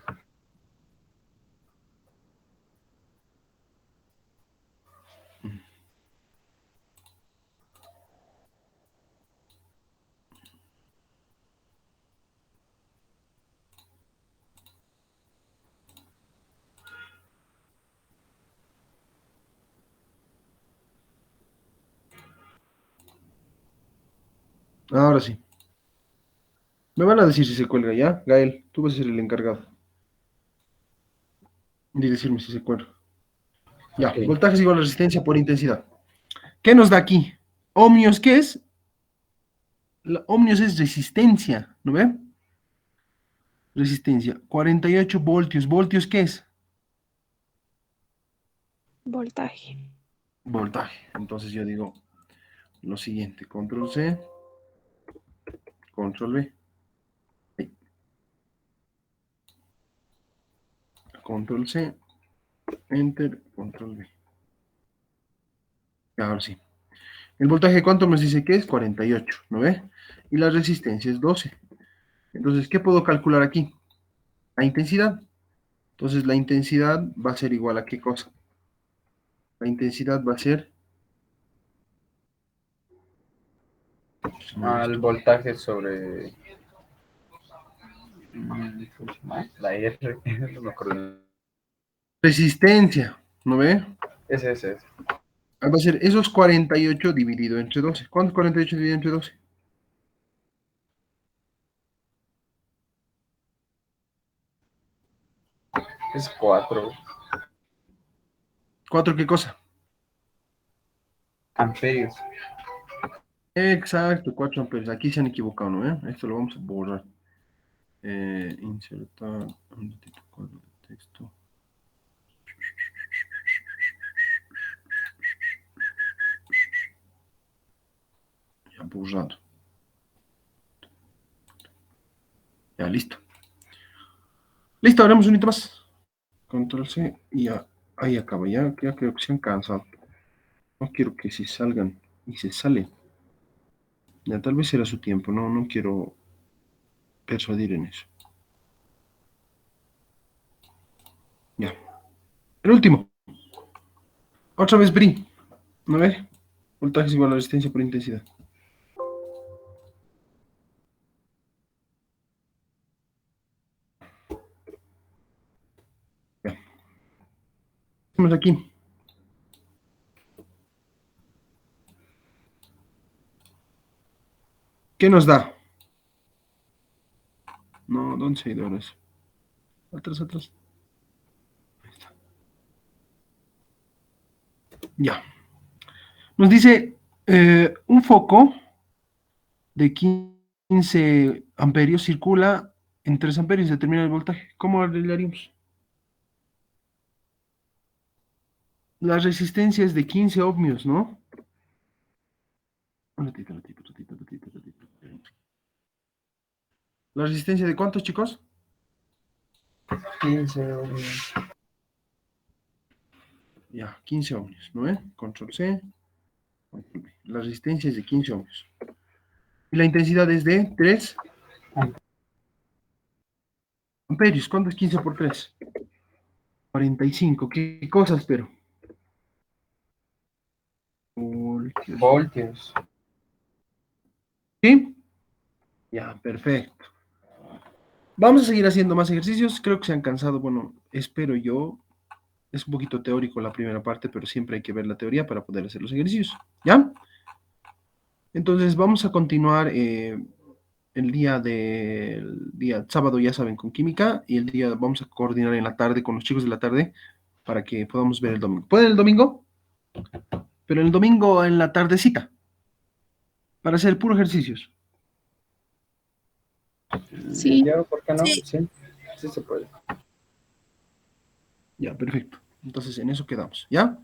Ahora sí. Me van a decir si se cuelga ya. Gael, tú vas a ser el encargado de decirme si se cuelga. Ya, Ok. voltaje es igual a resistencia por intensidad. ¿Qué nos da aquí? Ohmios, ¿qué es? Ohmios es resistencia, ¿no ve? Resistencia. 48 voltios. ¿Voltios qué es? Voltaje. Voltaje. Entonces yo digo lo siguiente. Control C. Control V. Ahí. Control C. Enter. Control V. Ahora sí. El voltaje, ¿cuánto nos dice que es? 48, ¿no ve? Y la resistencia es 12. Entonces, ¿qué puedo calcular aquí? La intensidad. Entonces, la intensidad va a ser igual a ¿qué cosa? La intensidad va a ser... Al voltaje sobre ¿cómo se llama? La R, no me acuerdo. Resistencia, ¿no ve? Ese. Va a ser esos 48 dividido entre 12. ¿Cuánto es 48 dividido entre 12? Es 4 ¿4 qué cosa? amperios. Exacto, 4 amperes. Aquí se han equivocado, ¿no ve? Esto lo vamos a borrar. Insertar un ratito cuadro de texto. Ya borrado. Ya, listo. Listo, haremos un hito más. Control C y ya, ahí acaba. Ya creo que se han cansado. No quiero que se salgan y se sale. Ya, tal vez será su tiempo. No quiero persuadir en eso. Ya. El último. Otra vez Brin. ¿No ve? Voltaje es igual a resistencia por intensidad. Ya. Estamos aquí. ¿Qué nos da? No, ¿dónde se ha ido ahora eso? Atrás. Ahí está. Ya. Nos dice un foco de 15 amperios circula en 3 amperios y determina el voltaje. ¿Cómo le haríamos? La resistencia es de 15 ohmios, ¿no? Un ratito. ¿La resistencia de cuántos, chicos? 15 ohmios. Ya, 15 ohmios, ¿no ve? Control C, Control V. La resistencia es de 15 ohmios. Y la intensidad es de 3 amperios. ¿Cuánto es 15 por 3? 45. ¿Qué cosa espero? Voltios. Voltios. ¿Sí? Ya, perfecto. Vamos a seguir haciendo más ejercicios. Creo que se han cansado. Bueno, espero yo. Es un poquito teórico la primera parte, pero siempre hay que ver la teoría para poder hacer los ejercicios. ¿Ya? Entonces vamos a continuar el día sábado, ya saben, con química, y el día vamos a coordinar en la tarde con los chicos de la tarde para que podamos ver el domingo. ¿Pueden el domingo? Pero el domingo en la tardecita, para hacer puro ejercicios. Sí. Ya, ¿por qué no? Sí. Sí. Sí se puede. Ya, perfecto. Entonces, en eso quedamos. ¿Ya?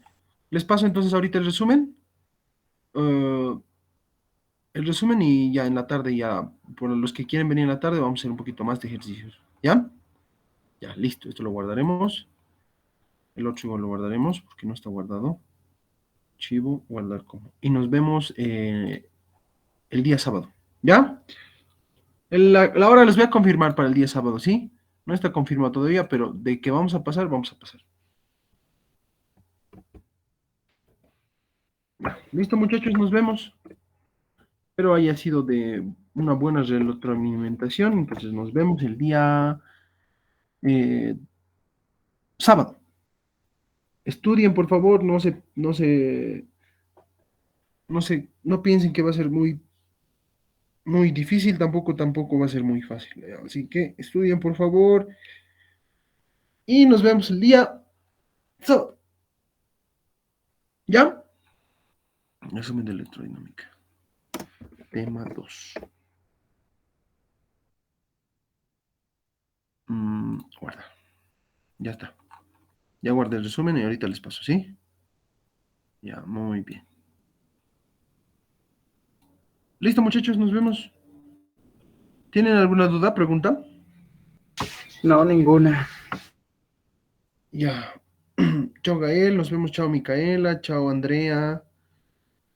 Les paso entonces ahorita el resumen. El resumen y ya en la tarde, ya, por los que quieren venir en la tarde, vamos a hacer un poquito más de ejercicios. ¿Ya? Ya, listo. Esto lo guardaremos. El otro igual lo guardaremos porque no está guardado. Archivo, guardar como. Y nos vemos el día sábado. ¿Ya? La hora les voy a confirmar para el día sábado, ¿sí? No está confirmado todavía, pero de que vamos a pasar, vamos a pasar. Listo, muchachos, nos vemos. Espero haya sido de una buena retroalimentación. Entonces nos vemos el día eh, sábado. Estudien, por favor, no piensen que va a ser muy difícil, tampoco va a ser muy fácil. Así que estudien, por favor, y nos vemos el día sábado. ¿Ya? Resumen de electrodinámica. Tema 2. Guarda. Ya está. Ya guardé el resumen y ahorita les paso, ¿sí? Ya, muy bien. Listo, muchachos, nos vemos. ¿Tienen alguna duda, pregunta? No, ninguna. Ya. Chao, Gael, nos vemos. Chao, Micaela. Chao, Andrea.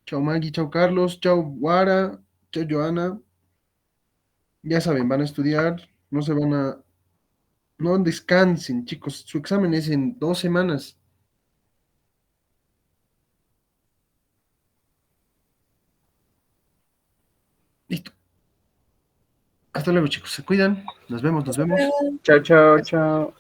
Chao, Maggie. Chao, Carlos. Chao, Guara. Chao, Joana. Ya saben, van a estudiar. No descansen, chicos. Su examen es en 2 semanas. Listo. Hasta luego, chicos. Se cuidan. Nos vemos, nos vemos. Chao, chao, chao.